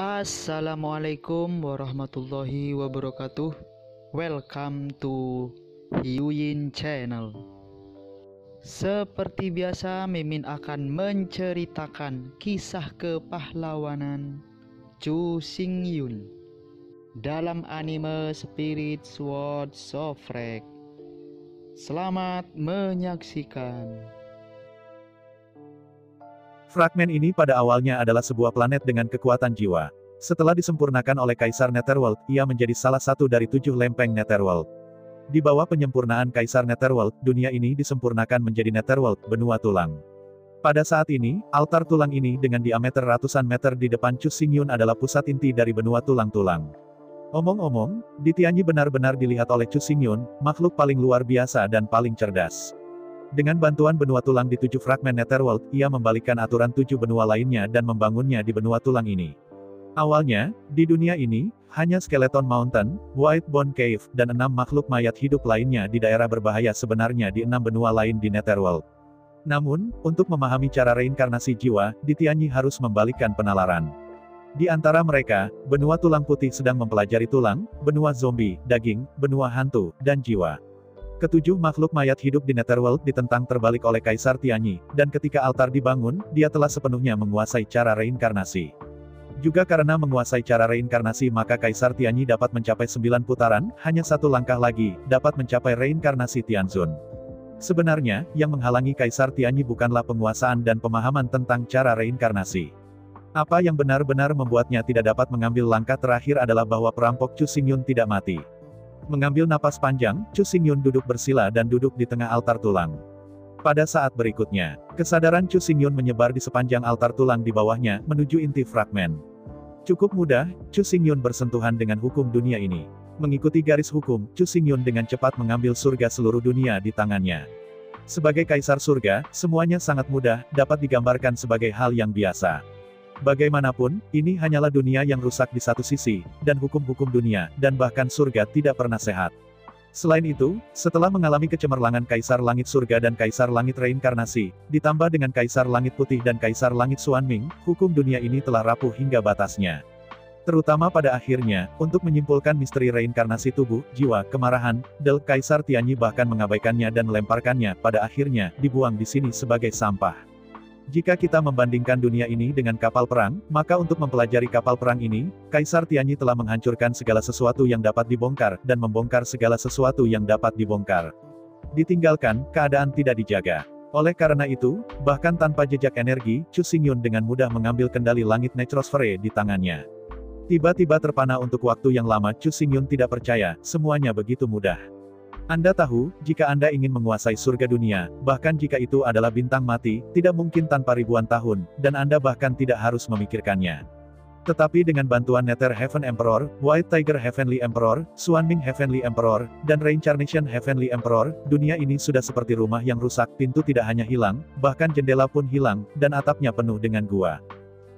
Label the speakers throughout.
Speaker 1: Assalamualaikum warahmatullahi wabarakatuh. Welcome to Hyuyin Channel. Seperti biasa, Mimin akan menceritakan kisah kepahlawanan Chu Xingyun dalam anime Spirit Sword Sofrek. Selamat menyaksikan.
Speaker 2: Fragmen ini pada awalnya adalah sebuah planet dengan kekuatan jiwa. Setelah disempurnakan oleh Kaisar Netherworld, ia menjadi salah satu dari 7 lempeng Netherworld. Di bawah penyempurnaan Kaisar Netherworld, dunia ini disempurnakan menjadi Netherworld, benua tulang. Pada saat ini, altar tulang ini dengan diameter ratusan meter di depan Chu Xingyun adalah pusat inti dari benua tulang-tulang. Omong-omong, Di Tianyi benar-benar dilihat oleh Chu Xingyun, makhluk paling luar biasa dan paling cerdas. Dengan bantuan benua tulang di 7 fragmen Netherworld, ia membalikkan aturan 7 benua lainnya dan membangunnya di benua tulang ini. Awalnya, di dunia ini, hanya Skeleton Mountain, White Bone Cave, dan 6 makhluk mayat hidup lainnya di daerah berbahaya sebenarnya di 6 benua lain di Netherworld. Namun, untuk memahami cara reinkarnasi jiwa, Di Tianyi harus membalikkan penalaran. Di antara mereka, benua tulang putih sedang mempelajari tulang, benua zombie, daging, benua hantu, dan jiwa. Ketujuh makhluk mayat hidup di Netherworld ditentang terbalik oleh Kaisar Tianyi, dan ketika altar dibangun, dia telah sepenuhnya menguasai cara reinkarnasi. Juga karena menguasai cara reinkarnasi maka Kaisar Tianyi dapat mencapai 9 putaran, hanya 1 langkah lagi, dapat mencapai reinkarnasi Tianzun. Sebenarnya, yang menghalangi Kaisar Tianyi bukanlah penguasaan dan pemahaman tentang cara reinkarnasi. Apa yang benar-benar membuatnya tidak dapat mengambil langkah terakhir adalah bahwa perampok Chu Xingyun tidak mati. Mengambil napas panjang, Chu Xingyun duduk bersila dan duduk di tengah altar tulang. Pada saat berikutnya, kesadaran Chu Xingyun menyebar di sepanjang altar tulang di bawahnya, menuju inti fragmen. Cukup mudah, Chu Xingyun bersentuhan dengan hukum dunia ini. Mengikuti garis hukum, Chu Xingyun dengan cepat mengambil surga seluruh dunia di tangannya. Sebagai kaisar surga, semuanya sangat mudah, dapat digambarkan sebagai hal yang biasa. Bagaimanapun, ini hanyalah dunia yang rusak di satu sisi, dan hukum-hukum dunia, dan bahkan surga tidak pernah sehat. Selain itu, setelah mengalami kecemerlangan Kaisar Langit Surga dan Kaisar Langit Reinkarnasi, ditambah dengan Kaisar Langit Putih dan Kaisar Langit Xuanming, hukum dunia ini telah rapuh hingga batasnya. Terutama pada akhirnya, untuk menyimpulkan misteri reinkarnasi tubuh, jiwa, kemarahan, Kaisar Tianyi bahkan mengabaikannya dan melemparkannya, pada akhirnya, dibuang di sini sebagai sampah. Jika kita membandingkan dunia ini dengan kapal perang, maka untuk mempelajari kapal perang ini, Kaisar Tianyi telah menghancurkan segala sesuatu yang dapat dibongkar, dan membongkar segala sesuatu yang dapat dibongkar. Ditinggalkan, keadaan tidak dijaga. Oleh karena itu, bahkan tanpa jejak energi, Chu Xingyun dengan mudah mengambil kendali langit Necrosphere di tangannya. Tiba-tiba terpana untuk waktu yang lama Chu Xingyun tidak percaya, semuanya begitu mudah. Anda tahu, jika Anda ingin menguasai surga dunia, bahkan jika itu adalah bintang mati, tidak mungkin tanpa ribuan tahun, dan Anda bahkan tidak harus memikirkannya. Tetapi dengan bantuan Nether Heaven Emperor, White Tiger Heavenly Emperor, Xuanming Heavenly Emperor, dan Reincarnation Heavenly Emperor, dunia ini sudah seperti rumah yang rusak, pintu tidak hanya hilang, bahkan jendela pun hilang, dan atapnya penuh dengan gua.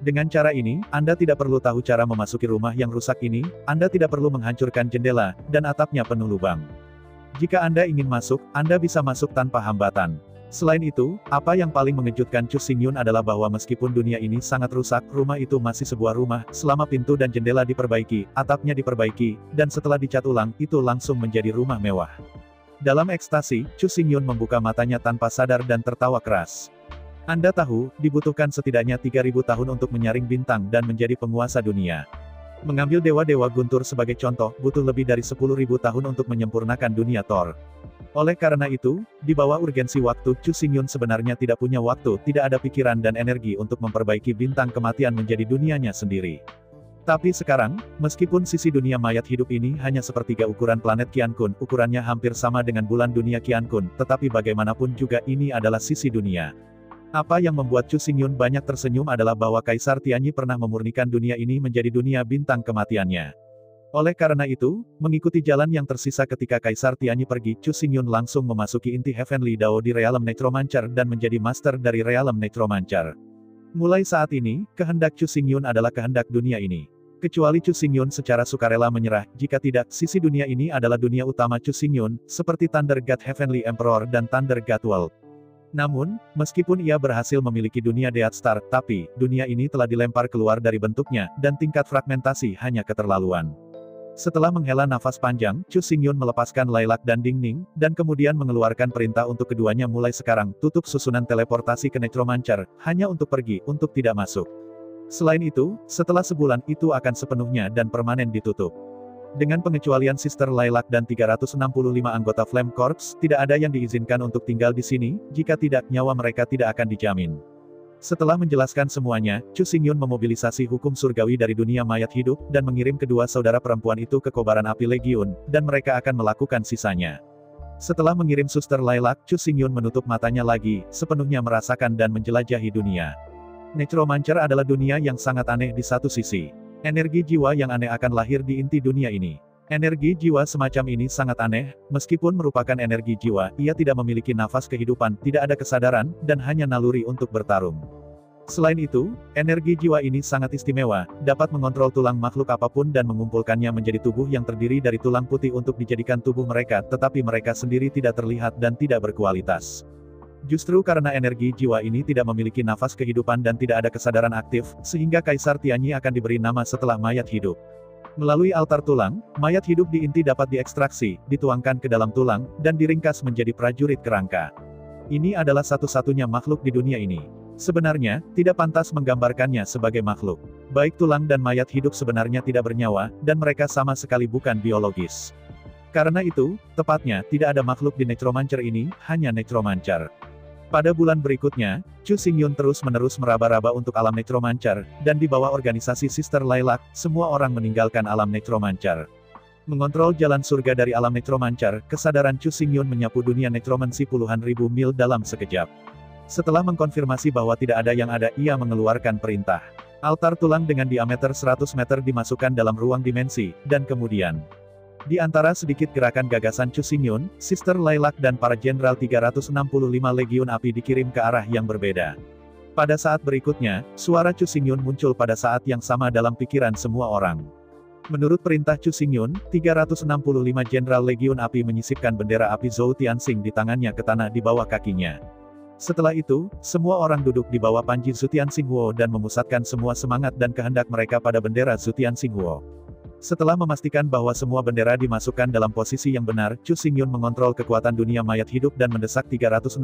Speaker 2: Dengan cara ini, Anda tidak perlu tahu cara memasuki rumah yang rusak ini, Anda tidak perlu menghancurkan jendela, dan atapnya penuh lubang. Jika Anda ingin masuk, Anda bisa masuk tanpa hambatan. Selain itu, apa yang paling mengejutkan Chu Xingyun adalah bahwa meskipun dunia ini sangat rusak, rumah itu masih sebuah rumah, selama pintu dan jendela diperbaiki, atapnya diperbaiki, dan setelah dicat ulang, itu langsung menjadi rumah mewah. Dalam ekstasi, Chu Xingyun membuka matanya tanpa sadar dan tertawa keras. Anda tahu, dibutuhkan setidaknya 3000 tahun untuk menyaring bintang dan menjadi penguasa dunia. Mengambil dewa-dewa guntur sebagai contoh, butuh lebih dari 10.000 tahun untuk menyempurnakan dunia Thor. Oleh karena itu, di bawah urgensi waktu, Chu Xingyun sebenarnya tidak punya waktu, tidak ada pikiran dan energi untuk memperbaiki bintang kematian menjadi dunianya sendiri. Tapi sekarang, meskipun sisi dunia mayat hidup ini hanya sepertiga ukuran planet Qiankun, ukurannya hampir sama dengan bulan dunia Qiankun, tetapi bagaimanapun juga ini adalah sisi dunia. Apa yang membuat Chu Xingyun banyak tersenyum adalah bahwa Kaisar Tianyi pernah memurnikan dunia ini menjadi dunia bintang kematiannya. Oleh karena itu, mengikuti jalan yang tersisa ketika Kaisar Tianyi pergi, Chu Xingyun langsung memasuki inti Heavenly Dao di Realm Necromancer dan menjadi master dari Realm Necromancer. Mulai saat ini, kehendak Chu Xingyun adalah kehendak dunia ini. Kecuali Chu Xingyun secara sukarela menyerah, jika tidak, sisi dunia ini adalah dunia utama Chu Xingyun, seperti Thunder God Heavenly Emperor dan Thunder God World. Namun, meskipun ia berhasil memiliki dunia Death Star, tapi, dunia ini telah dilempar keluar dari bentuknya, dan tingkat fragmentasi hanya keterlaluan. Setelah menghela nafas panjang, Chu Xingyun melepaskan Lilac dan Ding Ning, dan kemudian mengeluarkan perintah untuk keduanya mulai sekarang, tutup susunan teleportasi ke Necromancer, hanya untuk pergi, untuk tidak masuk. Selain itu, setelah sebulan itu akan sepenuhnya dan permanen ditutup. Dengan pengecualian Sister Lilac dan 365 anggota Flame Corps, tidak ada yang diizinkan untuk tinggal di sini, jika tidak, nyawa mereka tidak akan dijamin. Setelah menjelaskan semuanya, Chu Xingyun memobilisasi hukum surgawi dari dunia mayat hidup, dan mengirim kedua saudara perempuan itu ke kobaran api Legiun, dan mereka akan melakukan sisanya. Setelah mengirim Suster Lilac, Chu Xingyun menutup matanya lagi, sepenuhnya merasakan dan menjelajahi dunia. Necromancer adalah dunia yang sangat aneh di satu sisi. Energi jiwa yang aneh akan lahir di inti dunia ini. Energi jiwa semacam ini sangat aneh, meskipun merupakan energi jiwa, ia tidak memiliki nafas kehidupan, tidak ada kesadaran, dan hanya naluri untuk bertarung. Selain itu, energi jiwa ini sangat istimewa, dapat mengontrol tulang makhluk apapun dan mengumpulkannya menjadi tubuh yang terdiri dari tulang putih untuk dijadikan tubuh mereka, tetapi mereka sendiri tidak terlihat dan tidak berkualitas. Justru karena energi jiwa ini tidak memiliki nafas kehidupan dan tidak ada kesadaran aktif, sehingga Kaisar Tianyi akan diberi nama setelah mayat hidup. Melalui altar tulang, mayat hidup di inti dapat diekstraksi, dituangkan ke dalam tulang, dan diringkas menjadi prajurit kerangka. Ini adalah satu-satunya makhluk di dunia ini. Sebenarnya, tidak pantas menggambarkannya sebagai makhluk. Baik tulang dan mayat hidup sebenarnya tidak bernyawa, dan mereka sama sekali bukan biologis. Karena itu, tepatnya, tidak ada makhluk di Necromancer ini, hanya Necromancer. Pada bulan berikutnya, Chu Xingyun terus-menerus meraba-raba untuk alam Necromancer, dan di bawah organisasi Sister Lilac, semua orang meninggalkan alam Necromancer. Mengontrol jalan surga dari alam Necromancer, kesadaran Chu Xingyun menyapu dunia Necromancy puluhan ribu mil dalam sekejap. Setelah mengkonfirmasi bahwa tidak ada yang ada, ia mengeluarkan perintah. Altar tulang dengan diameter 100 meter dimasukkan dalam ruang dimensi, dan kemudian, di antara sedikit gerakan gagasan Chu Xingyun, Sister Lilac dan para jenderal 365 Legiun Api dikirim ke arah yang berbeda. Pada saat berikutnya, suara Chu Xingyun muncul pada saat yang sama dalam pikiran semua orang. Menurut perintah Chu Xingyun, 365 jenderal Legiun Api menyisipkan bendera api Zhou Tianxing di tangannya ke tanah di bawah kakinya. Setelah itu, semua orang duduk di bawah panji Zhu Tianxinghuo dan memusatkan semua semangat dan kehendak mereka pada bendera Zhu Tianxinghuo. Setelah memastikan bahwa semua bendera dimasukkan dalam posisi yang benar, Chu Xingyun mengontrol kekuatan dunia mayat hidup dan mendesak 365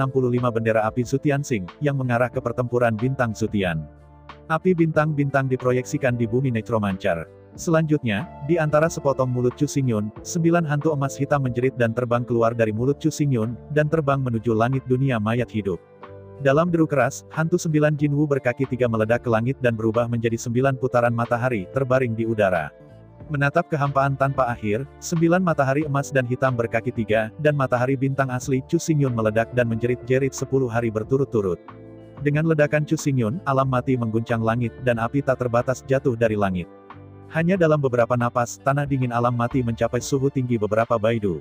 Speaker 2: bendera api Zhu Tianxing, yang mengarah ke pertempuran bintang Zhu Tian. Api bintang-bintang diproyeksikan di bumi Necromancer. Selanjutnya, di antara sepotong mulut Chu Xingyun, 9 hantu emas hitam menjerit dan terbang keluar dari mulut Chu Xingyun, dan terbang menuju langit dunia mayat hidup. Dalam deru keras, hantu 9 Jinwu berkaki 3 meledak ke langit dan berubah menjadi 9 putaran matahari, terbaring di udara. Menatap kehampaan tanpa akhir, 9 matahari emas dan hitam berkaki 3, dan matahari bintang asli Chu Xingyun meledak dan menjerit-jerit 10 hari berturut-turut. Dengan ledakan Chu Xingyun, alam mati mengguncang langit, dan api tak terbatas jatuh dari langit. Hanya dalam beberapa napas, tanah dingin alam mati mencapai suhu tinggi beberapa baidu.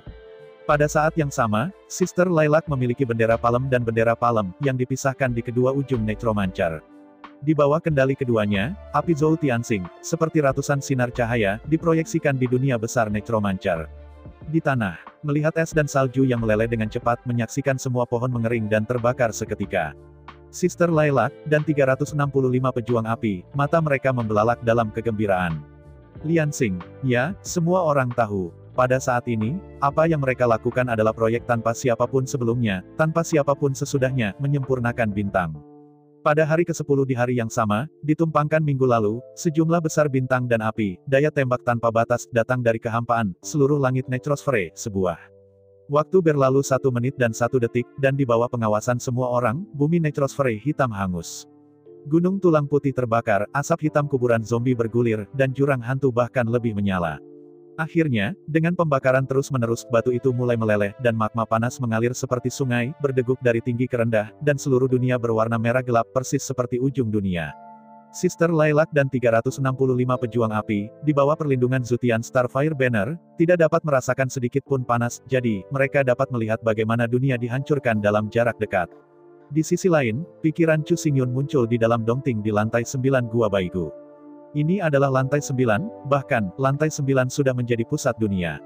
Speaker 2: Pada saat yang sama, Sister Lilac memiliki bendera palem dan bendera palem, yang dipisahkan di kedua ujung Necromancer. Di bawah kendali keduanya, api Zhou Tianxing, seperti ratusan sinar cahaya, diproyeksikan di dunia besar Necromancer. Di tanah, melihat es dan salju yang meleleh dengan cepat menyaksikan semua pohon mengering dan terbakar seketika. Sister Lilac, dan 365 pejuang api, mata mereka membelalak dalam kegembiraan. Lianxing, ya, semua orang tahu. Pada saat ini, apa yang mereka lakukan adalah proyek tanpa siapapun sebelumnya, tanpa siapapun sesudahnya, menyempurnakan bintang. Pada hari ke-10 di hari yang sama, ditumpangkan minggu lalu, sejumlah besar bintang dan api, daya tembak tanpa batas, datang dari kehampaan, seluruh langit Necrosphere, sebuah. Waktu berlalu 1 menit dan 1 detik, dan di bawah pengawasan semua orang, bumi Necrosphere hitam hangus. Gunung tulang putih terbakar, asap hitam kuburan zombie bergulir, dan jurang hantu bahkan lebih menyala. Akhirnya, dengan pembakaran terus-menerus, batu itu mulai meleleh, dan magma panas mengalir seperti sungai, berdeguk dari tinggi ke rendah, dan seluruh dunia berwarna merah gelap persis seperti ujung dunia. Sister Lilac dan 365 pejuang api, di bawah perlindungan Zhu Tian Starfire Banner, tidak dapat merasakan sedikit pun panas, jadi, mereka dapat melihat bagaimana dunia dihancurkan dalam jarak dekat. Di sisi lain, pikiran Chu Xingyun muncul di dalam Dongting di lantai 9 Gua Baigu. Ini adalah lantai 9, bahkan, lantai 9 sudah menjadi pusat dunia.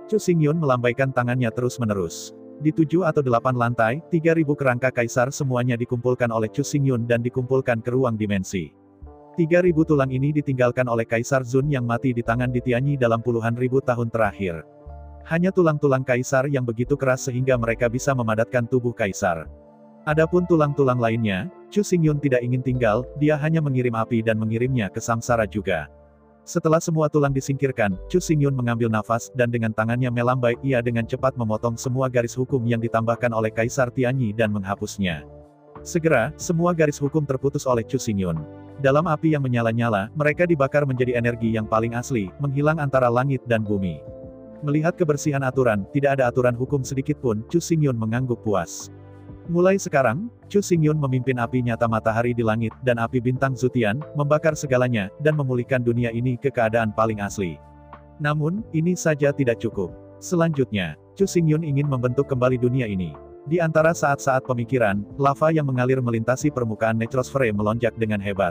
Speaker 2: Chu Xingyun melambaikan tangannya terus-menerus. Di 7 atau 8 lantai, 3.000 kerangka kaisar semuanya dikumpulkan oleh Chu Xingyun dan dikumpulkan ke ruang dimensi. 3.000 tulang ini ditinggalkan oleh Kaisar Zun yang mati di tangan di Tianyi dalam puluhan ribu tahun terakhir. Hanya tulang-tulang kaisar yang begitu keras sehingga mereka bisa memadatkan tubuh kaisar. Adapun tulang-tulang lainnya, Chu Xingyun tidak ingin tinggal, dia hanya mengirim api dan mengirimnya ke samsara juga. Setelah semua tulang disingkirkan, Chu Xingyun mengambil nafas, dan dengan tangannya melambai, ia dengan cepat memotong semua garis hukum yang ditambahkan oleh Kaisar Tianyi dan menghapusnya. Segera, semua garis hukum terputus oleh Chu Xingyun. Dalam api yang menyala-nyala, mereka dibakar menjadi energi yang paling asli, menghilang antara langit dan bumi. Melihat kebersihan aturan, tidak ada aturan hukum sedikit pun, Chu Xingyun mengangguk puas. Mulai sekarang, Chu Xingyun memimpin api nyata matahari di langit, dan api bintang Zutian, membakar segalanya, dan memulihkan dunia ini ke keadaan paling asli. Namun, ini saja tidak cukup. Selanjutnya, Chu Xingyun ingin membentuk kembali dunia ini. Di antara saat-saat pemikiran, lava yang mengalir melintasi permukaan Necrosfere melonjak dengan hebat.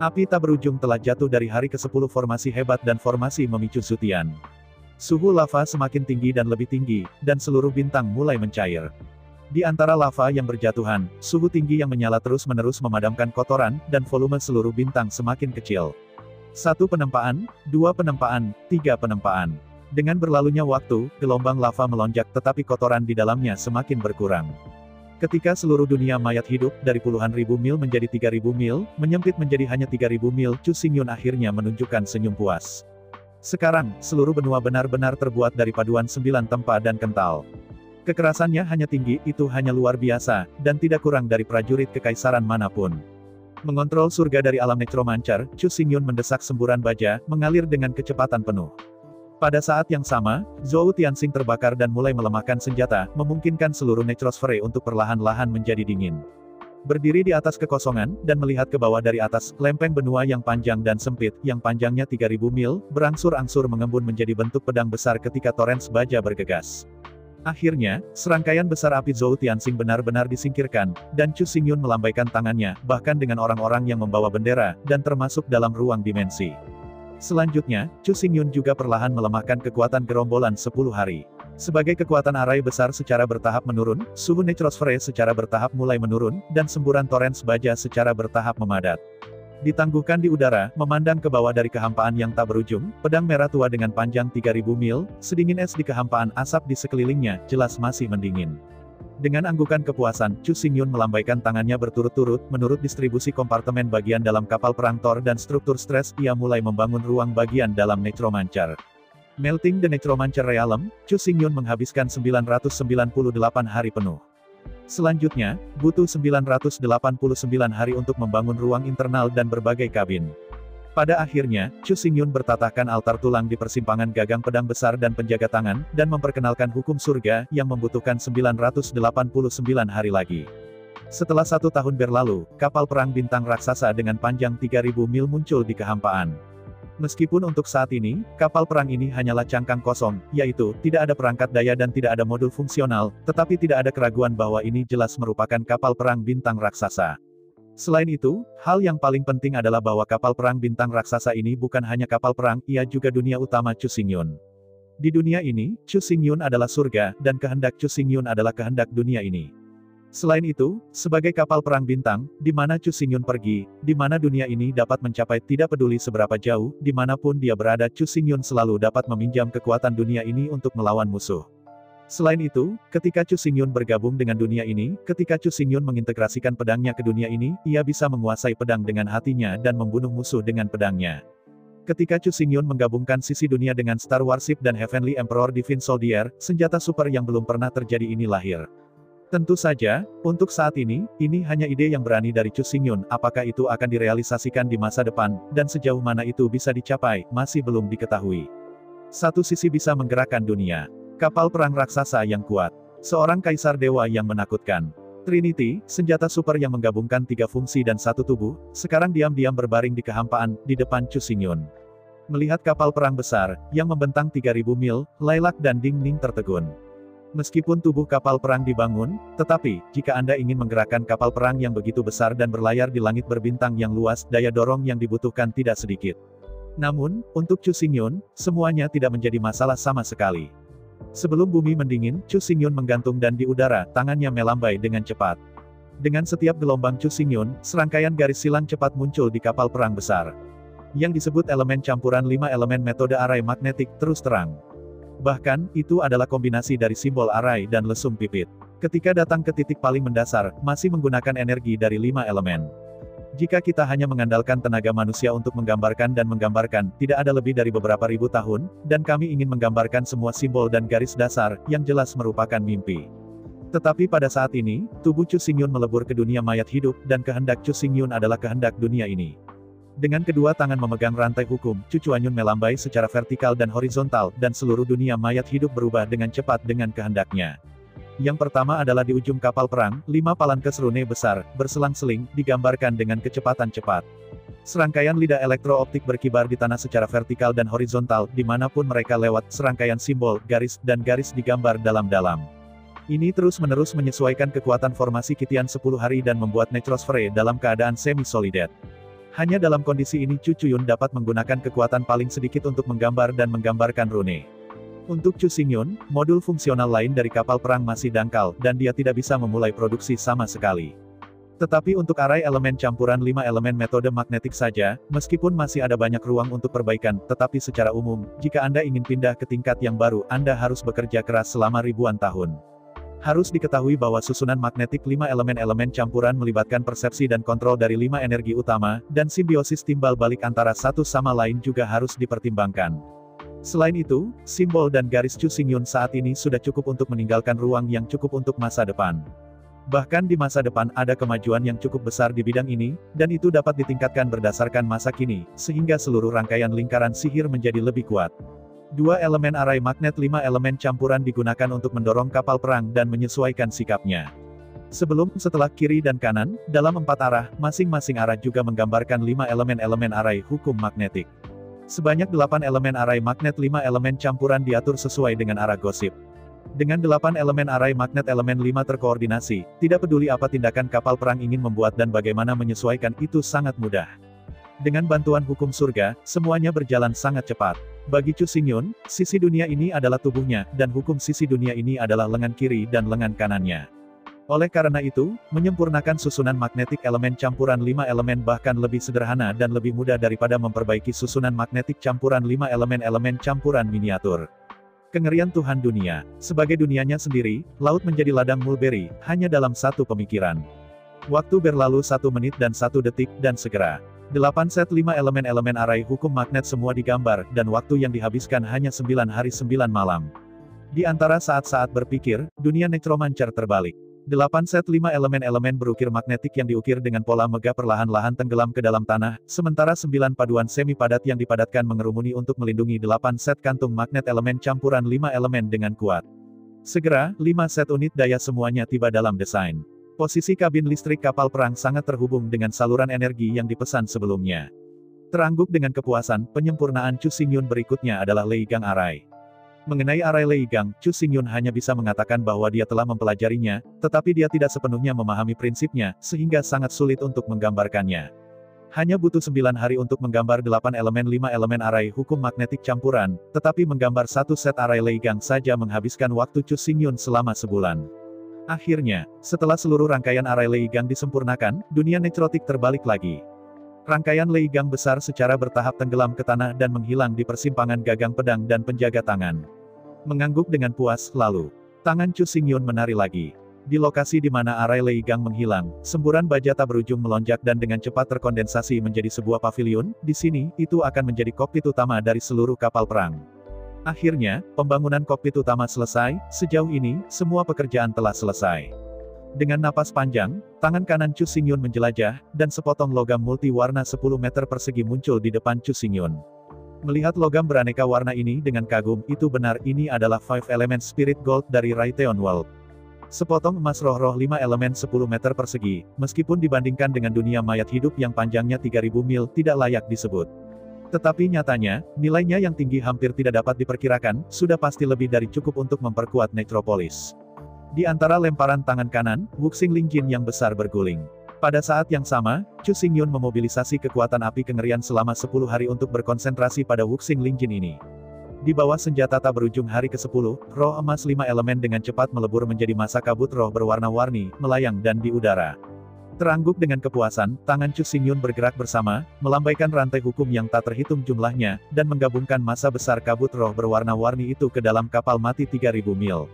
Speaker 2: Api tak berujung telah jatuh dari hari ke-10 formasi hebat dan formasi memicu Zutian. Suhu lava semakin tinggi dan lebih tinggi, dan seluruh bintang mulai mencair. Di antara lava yang berjatuhan, suhu tinggi yang menyala terus-menerus memadamkan kotoran, dan volume seluruh bintang semakin kecil. 1 penempaan, 2 penempaan, 3 penempaan. Dengan berlalunya waktu, gelombang lava melonjak tetapi kotoran di dalamnya semakin berkurang. Ketika seluruh dunia mayat hidup, dari puluhan ribu mil menjadi 3.000 mil, menyempit menjadi hanya 3.000 mil, Chu Xingyun akhirnya menunjukkan senyum puas. Sekarang, seluruh benua benar-benar terbuat dari paduan 9 tempa dan kental. Kekerasannya hanya tinggi, itu hanya luar biasa, dan tidak kurang dari prajurit kekaisaran manapun. Mengontrol surga dari alam necromancer, Chu Xingyun mendesak semburan baja, mengalir dengan kecepatan penuh. Pada saat yang sama, Zhou Tianxing terbakar dan mulai melemahkan senjata, memungkinkan seluruh Necrosfere untuk perlahan-lahan menjadi dingin. Berdiri di atas kekosongan, dan melihat ke bawah dari atas, lempeng benua yang panjang dan sempit, yang panjangnya 3.000 mil, berangsur-angsur mengembun menjadi bentuk pedang besar ketika torrents baja bergegas. Akhirnya, serangkaian besar api Zhou Tianxing benar-benar disingkirkan, dan Chu Xingyun melambaikan tangannya, bahkan dengan orang-orang yang membawa bendera, dan termasuk dalam ruang dimensi. Selanjutnya, Chu Xingyun juga perlahan melemahkan kekuatan gerombolan 10 hari. Sebagai kekuatan arai besar secara bertahap menurun, suhu Necrosfere secara bertahap mulai menurun, dan semburan torrents baja secara bertahap memadat. Ditangguhkan di udara, memandang ke bawah dari kehampaan yang tak berujung, pedang merah tua dengan panjang 3.000 mil, sedingin es di kehampaan asap di sekelilingnya, jelas masih mendingin. Dengan anggukan kepuasan, Chu Xingyun melambaikan tangannya berturut-turut, menurut distribusi kompartemen bagian dalam kapal perang Thor dan struktur stres, ia mulai membangun ruang bagian dalam Necromancer. Melting the Necromancer Realm, Chu Xingyun menghabiskan 998 hari penuh. Selanjutnya, butuh 989 hari untuk membangun ruang internal dan berbagai kabin. Pada akhirnya, Chu Xingyun bertatahkan altar tulang di persimpangan gagang pedang besar dan penjaga tangan, dan memperkenalkan hukum surga, yang membutuhkan 989 hari lagi. Setelah 1 tahun berlalu, kapal perang bintang raksasa dengan panjang 3.000 mil muncul di kehampaan. Meskipun untuk saat ini, kapal perang ini hanyalah cangkang kosong, yaitu, tidak ada perangkat daya dan tidak ada modul fungsional, tetapi tidak ada keraguan bahwa ini jelas merupakan kapal perang bintang raksasa. Selain itu, hal yang paling penting adalah bahwa kapal perang bintang raksasa ini bukan hanya kapal perang, ia juga dunia utama Chu Xingyun. Di dunia ini, Chu Xingyun adalah surga, dan kehendak Chu Xingyun adalah kehendak dunia ini. Selain itu, sebagai kapal perang bintang, di mana Chu Xingyun pergi, di mana dunia ini dapat mencapai tidak peduli seberapa jauh, dimanapun dia berada Chu Xingyun selalu dapat meminjam kekuatan dunia ini untuk melawan musuh. Selain itu, ketika Chu Xingyun bergabung dengan dunia ini, ketika Chu Xingyun mengintegrasikan pedangnya ke dunia ini, ia bisa menguasai pedang dengan hatinya dan membunuh musuh dengan pedangnya. Ketika Chu Xingyun menggabungkan sisi dunia dengan Star Warship dan Heavenly Emperor Divine Soldier, senjata super yang belum pernah terjadi ini lahir. Tentu saja, untuk saat ini hanya ide yang berani dari Chu Xingyun, apakah itu akan direalisasikan di masa depan, dan sejauh mana itu bisa dicapai, masih belum diketahui. Satu sisi bisa menggerakkan dunia. Kapal perang raksasa yang kuat. Seorang kaisar dewa yang menakutkan. Trinity, senjata super yang menggabungkan 3 fungsi dan 1 tubuh, sekarang diam-diam berbaring di kehampaan, di depan Chu Xingyun. Melihat kapal perang besar, yang membentang 3.000 mil, Lilac dan Ding Ning tertegun. Meskipun tubuh kapal perang dibangun, tetapi, jika Anda ingin menggerakkan kapal perang yang begitu besar dan berlayar di langit berbintang yang luas, daya dorong yang dibutuhkan tidak sedikit. Namun, untuk Chu Xingyun, semuanya tidak menjadi masalah sama sekali. Sebelum bumi mendingin, Chu Xingyun menggantung dan di udara, tangannya melambai dengan cepat. Dengan setiap gelombang Chu Xingyun, serangkaian garis silang cepat muncul di kapal perang besar. Yang disebut elemen campuran 5 elemen metode arai magnetik terus terang. Bahkan, itu adalah kombinasi dari simbol arai dan lesung pipit. Ketika datang ke titik paling mendasar, masih menggunakan energi dari 5 elemen. Jika kita hanya mengandalkan tenaga manusia untuk menggambarkan dan menggambarkan, tidak ada lebih dari beberapa ribu tahun, dan kami ingin menggambarkan semua simbol dan garis dasar, yang jelas merupakan mimpi. Tetapi pada saat ini, tubuh Chu Xingyun melebur ke dunia mayat hidup, dan kehendak Chu Xingyun adalah kehendak dunia ini. Dengan kedua tangan memegang rantai hukum, Chu Chuanyun melambai secara vertikal dan horizontal, dan seluruh dunia mayat hidup berubah dengan cepat dengan kehendaknya. Yang pertama adalah di ujung kapal perang, 5 palankes rune besar, berselang-seling, digambarkan dengan kecepatan cepat. Serangkaian lidah elektro-optik berkibar di tanah secara vertikal dan horizontal, dimanapun mereka lewat, serangkaian simbol, garis, dan garis digambar dalam-dalam. Ini terus-menerus menyesuaikan kekuatan formasi Kitian 10 hari dan membuat Necrosfere dalam keadaan semi-solid. Hanya dalam kondisi ini Chu Chuanyun dapat menggunakan kekuatan paling sedikit untuk menggambar dan menggambarkan rune. Untuk Chu Xingyun, modul fungsional lain dari kapal perang masih dangkal, dan dia tidak bisa memulai produksi sama sekali. Tetapi untuk arai elemen campuran 5 elemen metode magnetik saja, meskipun masih ada banyak ruang untuk perbaikan, tetapi secara umum, jika Anda ingin pindah ke tingkat yang baru, Anda harus bekerja keras selama ribuan tahun. Harus diketahui bahwa susunan magnetik 5 elemen-elemen campuran melibatkan persepsi dan kontrol dari 5 energi utama, dan simbiosis timbal balik antara satu sama lain juga harus dipertimbangkan. Selain itu, simbol dan garis Chu Xingyun saat ini sudah cukup untuk meninggalkan ruang yang cukup untuk masa depan. Bahkan di masa depan ada kemajuan yang cukup besar di bidang ini, dan itu dapat ditingkatkan berdasarkan masa kini, sehingga seluruh rangkaian lingkaran sihir menjadi lebih kuat. 2 elemen arai magnet 5 elemen campuran digunakan untuk mendorong kapal perang dan menyesuaikan sikapnya. Setelah kiri dan kanan, dalam 4 arah, masing-masing arah juga menggambarkan 5 elemen-elemen arai hukum magnetik. Sebanyak 8 elemen arai magnet 5 elemen campuran diatur sesuai dengan arah gosip. Dengan 8 elemen arai magnet elemen 5 terkoordinasi, tidak peduli apa tindakan kapal perang ingin membuat dan bagaimana menyesuaikan itu sangat mudah. Dengan bantuan hukum surga, semuanya berjalan sangat cepat. Bagi Chu Xingyun, sisi dunia ini adalah tubuhnya, dan hukum sisi dunia ini adalah lengan kiri dan lengan kanannya. Oleh karena itu, menyempurnakan susunan magnetik elemen campuran 5 elemen bahkan lebih sederhana dan lebih mudah daripada memperbaiki susunan magnetik campuran 5 elemen-elemen campuran miniatur. Kengerian Tuhan dunia. Sebagai dunianya sendiri, laut menjadi ladang mulberry, hanya dalam satu pemikiran. Waktu berlalu 1 menit dan 1 detik, dan segera. 8 set 5 elemen-elemen arai hukum magnet semua digambar, dan waktu yang dihabiskan hanya 9 hari 9 malam. Di antara saat-saat berpikir, dunia necromancer terbalik. 8 set 5 elemen-elemen berukir magnetik yang diukir dengan pola megah perlahan-lahan tenggelam ke dalam tanah, sementara 9 paduan semi padat yang dipadatkan mengerumuni untuk melindungi 8 set kantung magnet elemen campuran 5 elemen dengan kuat. Segera, 5 set unit daya semuanya tiba dalam desain. Posisi kabin listrik kapal perang sangat terhubung dengan saluran energi yang dipesan sebelumnya. Terangguk dengan kepuasan, penyempurnaan Chu Xingyun berikutnya adalah Leigang Arai. Mengenai arai Leigang, Chu Xingyun hanya bisa mengatakan bahwa dia telah mempelajarinya, tetapi dia tidak sepenuhnya memahami prinsipnya, sehingga sangat sulit untuk menggambarkannya. Hanya butuh 9 hari untuk menggambar 8 elemen 5 elemen arai hukum magnetik campuran, tetapi menggambar 1 set arai Leigang saja menghabiskan waktu Chu Xingyun selama sebulan. Akhirnya, setelah seluruh rangkaian arai Leigang disempurnakan, dunia nekrotik terbalik lagi. Rangkaian Leigang besar secara bertahap tenggelam ke tanah dan menghilang di persimpangan gagang pedang dan penjaga tangan. Mengangguk dengan puas, lalu, tangan Chu Xingyun menari lagi. Di lokasi di mana arai Leigang menghilang, semburan baja tak berujung melonjak dan dengan cepat terkondensasi menjadi sebuah pavilion. Di sini, itu akan menjadi kokpit utama dari seluruh kapal perang. Akhirnya, pembangunan kokpit utama selesai. Sejauh ini, semua pekerjaan telah selesai. Dengan napas panjang, tangan kanan Chu Xingyun menjelajah, dan sepotong logam multi-warna 10 meter persegi muncul di depan Chu Xingyun. Melihat logam beraneka warna ini dengan kagum, itu benar, ini adalah 5 Element Spirit Gold dari Raytheon World. Sepotong emas roh-roh 5 elemen 10 meter persegi, meskipun dibandingkan dengan dunia mayat hidup yang panjangnya 3000 mil, tidak layak disebut. Tetapi nyatanya, nilainya yang tinggi hampir tidak dapat diperkirakan, sudah pasti lebih dari cukup untuk memperkuat Necropolis. Di antara lemparan tangan kanan, Wuxing Lingjin yang besar berguling. Pada saat yang sama, Chu Xingyun memobilisasi kekuatan api kengerian selama 10 hari untuk berkonsentrasi pada Wuxing Lingjin ini. di bawah senjata tak berujung hari ke-10, roh emas 5 elemen dengan cepat melebur menjadi masa kabut roh berwarna-warni, melayang dan di udara. Terangguk dengan kepuasan, tangan Chu Xingyun bergerak bersama, melambaikan rantai hukum yang tak terhitung jumlahnya, dan menggabungkan massa besar kabut roh berwarna-warni itu ke dalam kapal mati 3000 mil.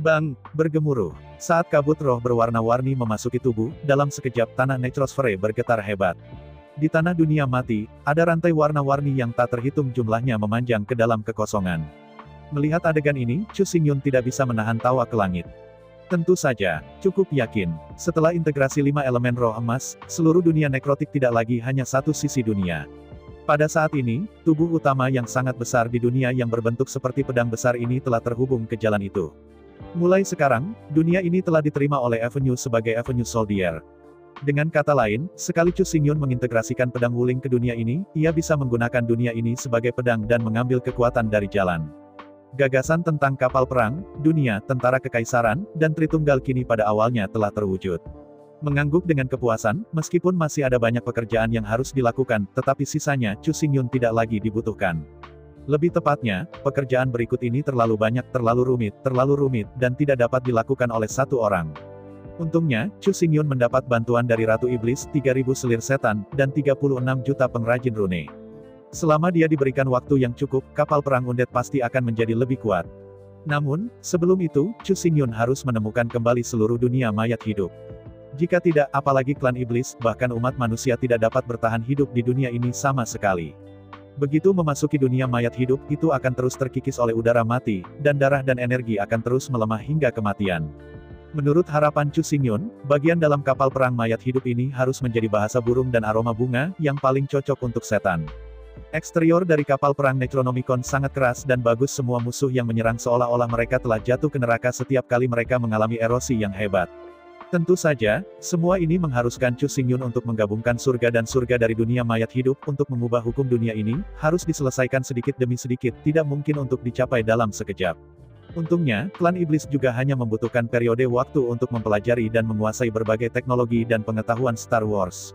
Speaker 2: Bang! Bergemuruh. Saat kabut roh berwarna-warni memasuki tubuh, dalam sekejap tanah necrosfere bergetar hebat. Di tanah dunia mati, ada rantai warna-warni yang tak terhitung jumlahnya memanjang ke dalam kekosongan. Melihat adegan ini, Chu Xingyun tidak bisa menahan tawa ke langit. Tentu saja, cukup yakin, setelah integrasi 5 elemen roh emas, seluruh dunia nekrotik tidak lagi hanya satu sisi dunia. Pada saat ini, tubuh utama yang sangat besar di dunia yang berbentuk seperti pedang besar ini telah terhubung ke jalan itu. Mulai sekarang, dunia ini telah diterima oleh Avenue sebagai Avenue Soldier. Dengan kata lain, sekali Chu Xingyun mengintegrasikan pedang wuling ke dunia ini, ia bisa menggunakan dunia ini sebagai pedang dan mengambil kekuatan dari jalan. Gagasan tentang kapal perang, dunia, tentara kekaisaran, dan Tritunggal kini pada awalnya telah terwujud. Mengangguk dengan kepuasan, meskipun masih ada banyak pekerjaan yang harus dilakukan, tetapi sisanya, Chu Xingyun tidak lagi dibutuhkan. Lebih tepatnya, pekerjaan berikut ini terlalu banyak, terlalu rumit, dan tidak dapat dilakukan oleh satu orang. Untungnya, Chu Xingyun mendapat bantuan dari Ratu Iblis, 3000 selir setan, dan 36 juta pengrajin rune. Selama dia diberikan waktu yang cukup, kapal perang undead pasti akan menjadi lebih kuat. Namun, sebelum itu, Chu Xingyun harus menemukan kembali seluruh dunia mayat hidup. Jika tidak, apalagi klan iblis, bahkan umat manusia tidak dapat bertahan hidup di dunia ini sama sekali. Begitu memasuki dunia mayat hidup, itu akan terus terkikis oleh udara mati, dan darah dan energi akan terus melemah hingga kematian. Menurut harapan Chu Xingyun, bagian dalam kapal perang mayat hidup ini harus menjadi bahasa burung dan aroma bunga, yang paling cocok untuk setan. Eksterior dari kapal perang Necronomicon sangat keras dan bagus, semua musuh yang menyerang seolah-olah mereka telah jatuh ke neraka setiap kali mereka mengalami erosi yang hebat. Tentu saja, semua ini mengharuskan Chu Xingyun untuk menggabungkan surga dan surga dari dunia mayat hidup, untuk mengubah hukum dunia ini, harus diselesaikan sedikit demi sedikit, tidak mungkin untuk dicapai dalam sekejap. Untungnya, klan iblis juga hanya membutuhkan periode waktu untuk mempelajari dan menguasai berbagai teknologi dan pengetahuan Star Wars.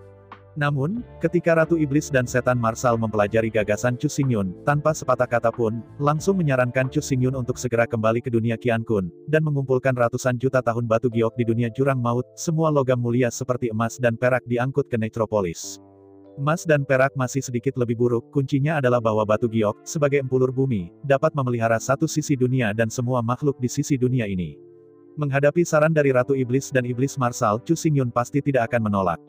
Speaker 2: Namun, ketika Ratu Iblis dan Setan Marsal mempelajari gagasan Chu Xingyun, tanpa sepatah kata pun, langsung menyarankan Chu Xingyun untuk segera kembali ke dunia Qian Kun, dan mengumpulkan ratusan juta tahun batu giok di dunia jurang maut, semua logam mulia seperti emas dan perak diangkut ke Necropolis. Emas dan perak masih sedikit lebih buruk, kuncinya adalah bahwa batu giok, sebagai empulur bumi, dapat memelihara satu sisi dunia dan semua makhluk di sisi dunia ini. Menghadapi saran dari Ratu Iblis dan Iblis Marsal, Chu Xingyun pasti tidak akan menolak.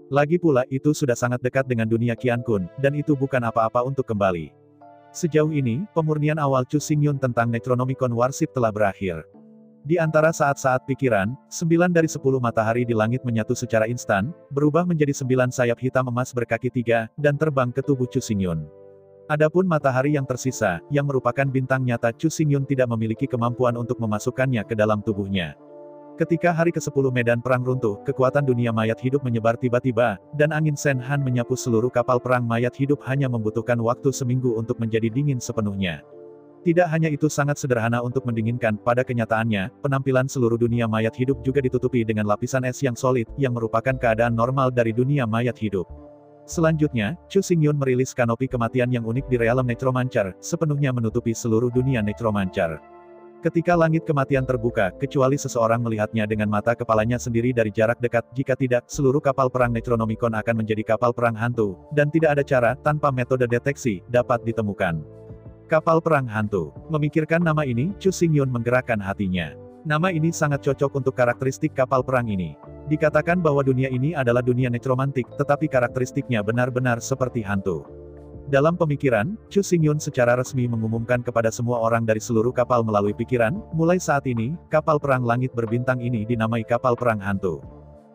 Speaker 2: Lagi pula, itu sudah sangat dekat dengan dunia Qian Kun, dan itu bukan apa-apa untuk kembali. Sejauh ini, pemurnian awal Chu Xingyun tentang Necronomicon Warship telah berakhir. Di antara saat-saat pikiran, 9 dari 10 matahari di langit menyatu secara instan, berubah menjadi 9 sayap hitam emas berkaki 3, dan terbang ke tubuh Chu Xingyun. Adapun matahari yang tersisa, yang merupakan bintang nyata, Chu Xingyun tidak memiliki kemampuan untuk memasukkannya ke dalam tubuhnya. Ketika hari ke-10 medan perang runtuh, kekuatan dunia mayat hidup menyebar tiba-tiba, dan angin Shen Han menyapu seluruh kapal perang mayat hidup hanya membutuhkan waktu seminggu untuk menjadi dingin sepenuhnya. Tidak hanya itu sangat sederhana untuk mendinginkan, pada kenyataannya, penampilan seluruh dunia mayat hidup juga ditutupi dengan lapisan es yang solid, yang merupakan keadaan normal dari dunia mayat hidup. Selanjutnya, Chu Xingyun merilis kanopi kematian yang unik di realem Necromancer, sepenuhnya menutupi seluruh dunia Necromancer. Ketika langit kematian terbuka, kecuali seseorang melihatnya dengan mata kepalanya sendiri dari jarak dekat, jika tidak, seluruh kapal perang Necronomicon akan menjadi kapal perang hantu, dan tidak ada cara, tanpa metode deteksi, dapat ditemukan. Kapal perang hantu. Memikirkan nama ini, Chu Xingyun menggerakkan hatinya. Nama ini sangat cocok untuk karakteristik kapal perang ini. Dikatakan bahwa dunia ini adalah dunia nekromantik, tetapi karakteristiknya benar-benar seperti hantu. Dalam pemikiran, Chu Xingyun secara resmi mengumumkan kepada semua orang dari seluruh kapal melalui pikiran, mulai saat ini, kapal perang langit berbintang ini dinamai kapal perang hantu.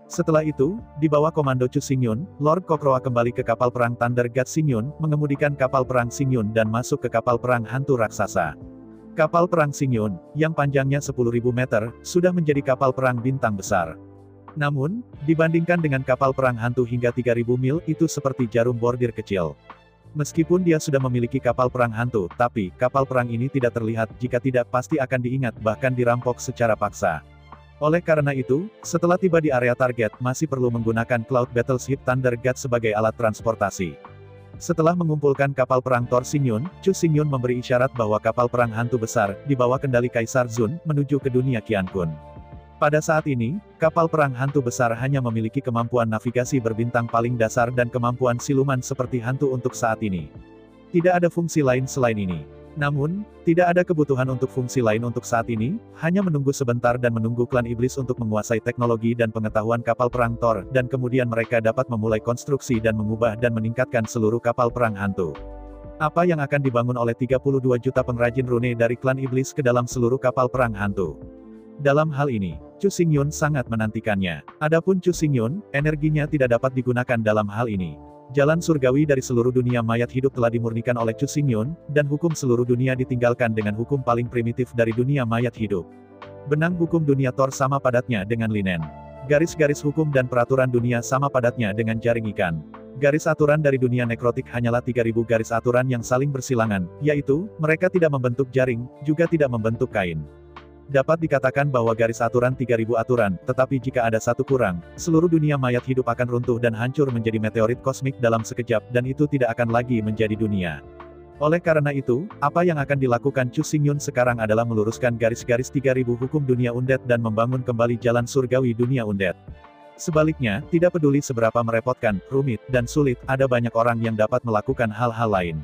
Speaker 2: Setelah itu, di bawah komando Chu Xingyun, Lord Kokroa kembali ke kapal perang Thunder God Xingyun, mengemudikan kapal perang Xingyun dan masuk ke kapal perang hantu raksasa. Kapal perang Xingyun, yang panjangnya 10.000 meter, sudah menjadi kapal perang bintang besar. Namun, dibandingkan dengan kapal perang hantu hingga 3.000 mil, itu seperti jarum bordir kecil. Meskipun dia sudah memiliki kapal perang hantu, tapi, kapal perang ini tidak terlihat, jika tidak pasti akan diingat, bahkan dirampok secara paksa. Oleh karena itu, setelah tiba di area target, masih perlu menggunakan Cloud Battleship Thunder God sebagai alat transportasi. Setelah mengumpulkan kapal perang Tor Xingyun, Chu Xingyun memberi isyarat bahwa kapal perang hantu besar, di bawah kendali Kaisar Zun, menuju ke dunia Qiankun. Pada saat ini, kapal perang hantu besar hanya memiliki kemampuan navigasi berbintang paling dasar dan kemampuan siluman seperti hantu untuk saat ini. Tidak ada fungsi lain selain ini. Namun, tidak ada kebutuhan untuk fungsi lain untuk saat ini, hanya menunggu sebentar dan menunggu klan iblis untuk menguasai teknologi dan pengetahuan kapal perang Thor, dan kemudian mereka dapat memulai konstruksi dan mengubah dan meningkatkan seluruh kapal perang hantu. Apa yang akan dibangun oleh 32 juta pengrajin rune dari klan iblis ke dalam seluruh kapal perang hantu? Dalam hal ini, Chu Xingyun sangat menantikannya. Adapun Chu Xingyun, energinya tidak dapat digunakan dalam hal ini. Jalan surgawi dari seluruh dunia mayat hidup telah dimurnikan oleh Chu Xingyun, dan hukum seluruh dunia ditinggalkan dengan hukum paling primitif dari dunia mayat hidup. Benang hukum dunia Thor sama padatnya dengan linen. Garis-garis hukum dan peraturan dunia sama padatnya dengan jaring ikan. Garis aturan dari dunia nekrotik hanyalah 3000 garis aturan yang saling bersilangan, yaitu, mereka tidak membentuk jaring, juga tidak membentuk kain. Dapat dikatakan bahwa garis aturan 3000 aturan, tetapi jika ada satu kurang, seluruh dunia mayat hidup akan runtuh dan hancur menjadi meteorit kosmik dalam sekejap, dan itu tidak akan lagi menjadi dunia. Oleh karena itu, apa yang akan dilakukan Chu Xingyun sekarang adalah meluruskan garis-garis 3000 hukum dunia undead dan membangun kembali jalan surgawi dunia undead. Sebaliknya, tidak peduli seberapa merepotkan, rumit, dan sulit, ada banyak orang yang dapat melakukan hal-hal lain.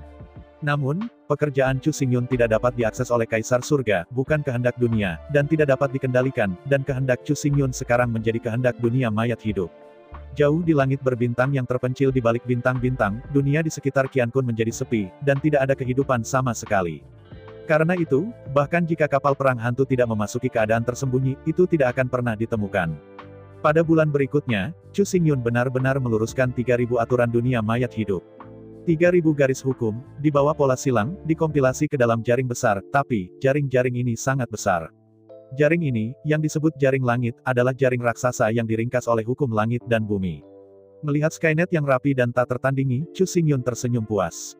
Speaker 2: Namun, pekerjaan Chu Xingyun tidak dapat diakses oleh Kaisar Surga, bukan kehendak dunia, dan tidak dapat dikendalikan, dan kehendak Chu Xingyun sekarang menjadi kehendak dunia mayat hidup. Jauh di langit berbintang yang terpencil di balik bintang-bintang, dunia di sekitar Qiankun menjadi sepi, dan tidak ada kehidupan sama sekali. Karena itu, bahkan jika kapal perang hantu tidak memasuki keadaan tersembunyi, itu tidak akan pernah ditemukan. Pada bulan berikutnya, Chu Xingyun benar-benar meluruskan 3000 aturan dunia mayat hidup. 3000 garis hukum, di bawah pola silang, dikompilasi ke dalam jaring besar, tapi, jaring-jaring ini sangat besar. Jaring ini, yang disebut jaring langit, adalah jaring raksasa yang diringkas oleh hukum langit dan bumi. Melihat Skynet yang rapi dan tak tertandingi, Chu Xingyun tersenyum puas.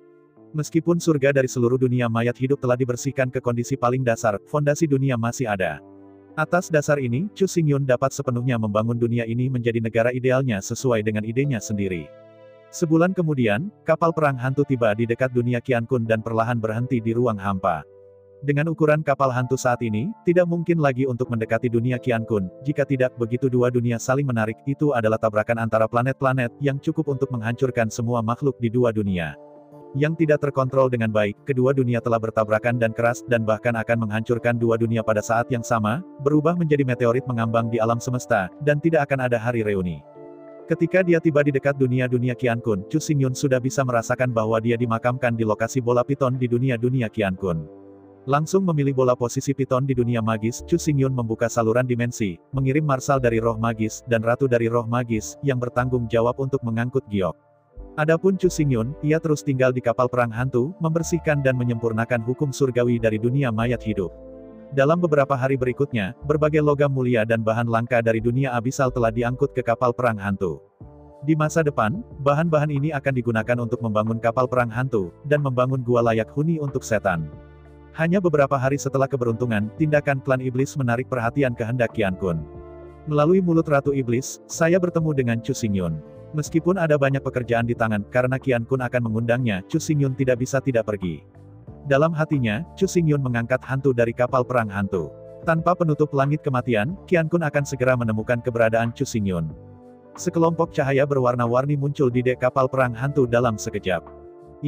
Speaker 2: Meskipun surga dari seluruh dunia mayat hidup telah dibersihkan ke kondisi paling dasar, fondasi dunia masih ada. Atas dasar ini, Chu Xingyun dapat sepenuhnya membangun dunia ini menjadi negara idealnya sesuai dengan idenya sendiri. Sebulan kemudian, kapal perang hantu tiba di dekat dunia Qiankun dan perlahan berhenti di ruang hampa. Dengan ukuran kapal hantu saat ini, tidak mungkin lagi untuk mendekati dunia Qiankun, jika tidak begitu dua dunia saling menarik, itu adalah tabrakan antara planet-planet, yang cukup untuk menghancurkan semua makhluk di dua dunia. Yang tidak terkontrol dengan baik, kedua dunia telah bertabrakan dan keras, dan bahkan akan menghancurkan dua dunia pada saat yang sama, berubah menjadi meteorit mengambang di alam semesta, dan tidak akan ada hari reuni. Ketika dia tiba di dekat dunia-dunia Qiankun, Chu Xingyun sudah bisa merasakan bahwa dia dimakamkan di lokasi bola piton di dunia-dunia Qiankun. Langsung memilih bola posisi piton di dunia magis, Chu Xingyun membuka saluran dimensi, mengirim marsal dari roh magis, dan ratu dari roh magis, yang bertanggung jawab untuk mengangkut giok. Adapun Chu Xingyun, ia terus tinggal di kapal perang hantu, membersihkan dan menyempurnakan hukum surgawi dari dunia mayat hidup. Dalam beberapa hari berikutnya, berbagai logam mulia dan bahan langka dari dunia abisal telah diangkut ke kapal perang hantu. Di masa depan, bahan-bahan ini akan digunakan untuk membangun kapal perang hantu, dan membangun gua layak huni untuk setan. Hanya beberapa hari setelah keberuntungan, tindakan klan iblis menarik perhatian kehendak Qiankun. Melalui mulut Ratu Iblis, saya bertemu dengan Chu Xingyun. Meskipun ada banyak pekerjaan di tangan, karena Qiankun akan mengundangnya, Chu Xingyun tidak bisa tidak pergi. Dalam hatinya, Chu Xingyun mengangkat hantu dari kapal perang hantu. Tanpa penutup langit kematian, Qiankun akan segera menemukan keberadaan Chu Xingyun. Sekelompok cahaya berwarna-warni muncul di dek kapal perang hantu dalam sekejap.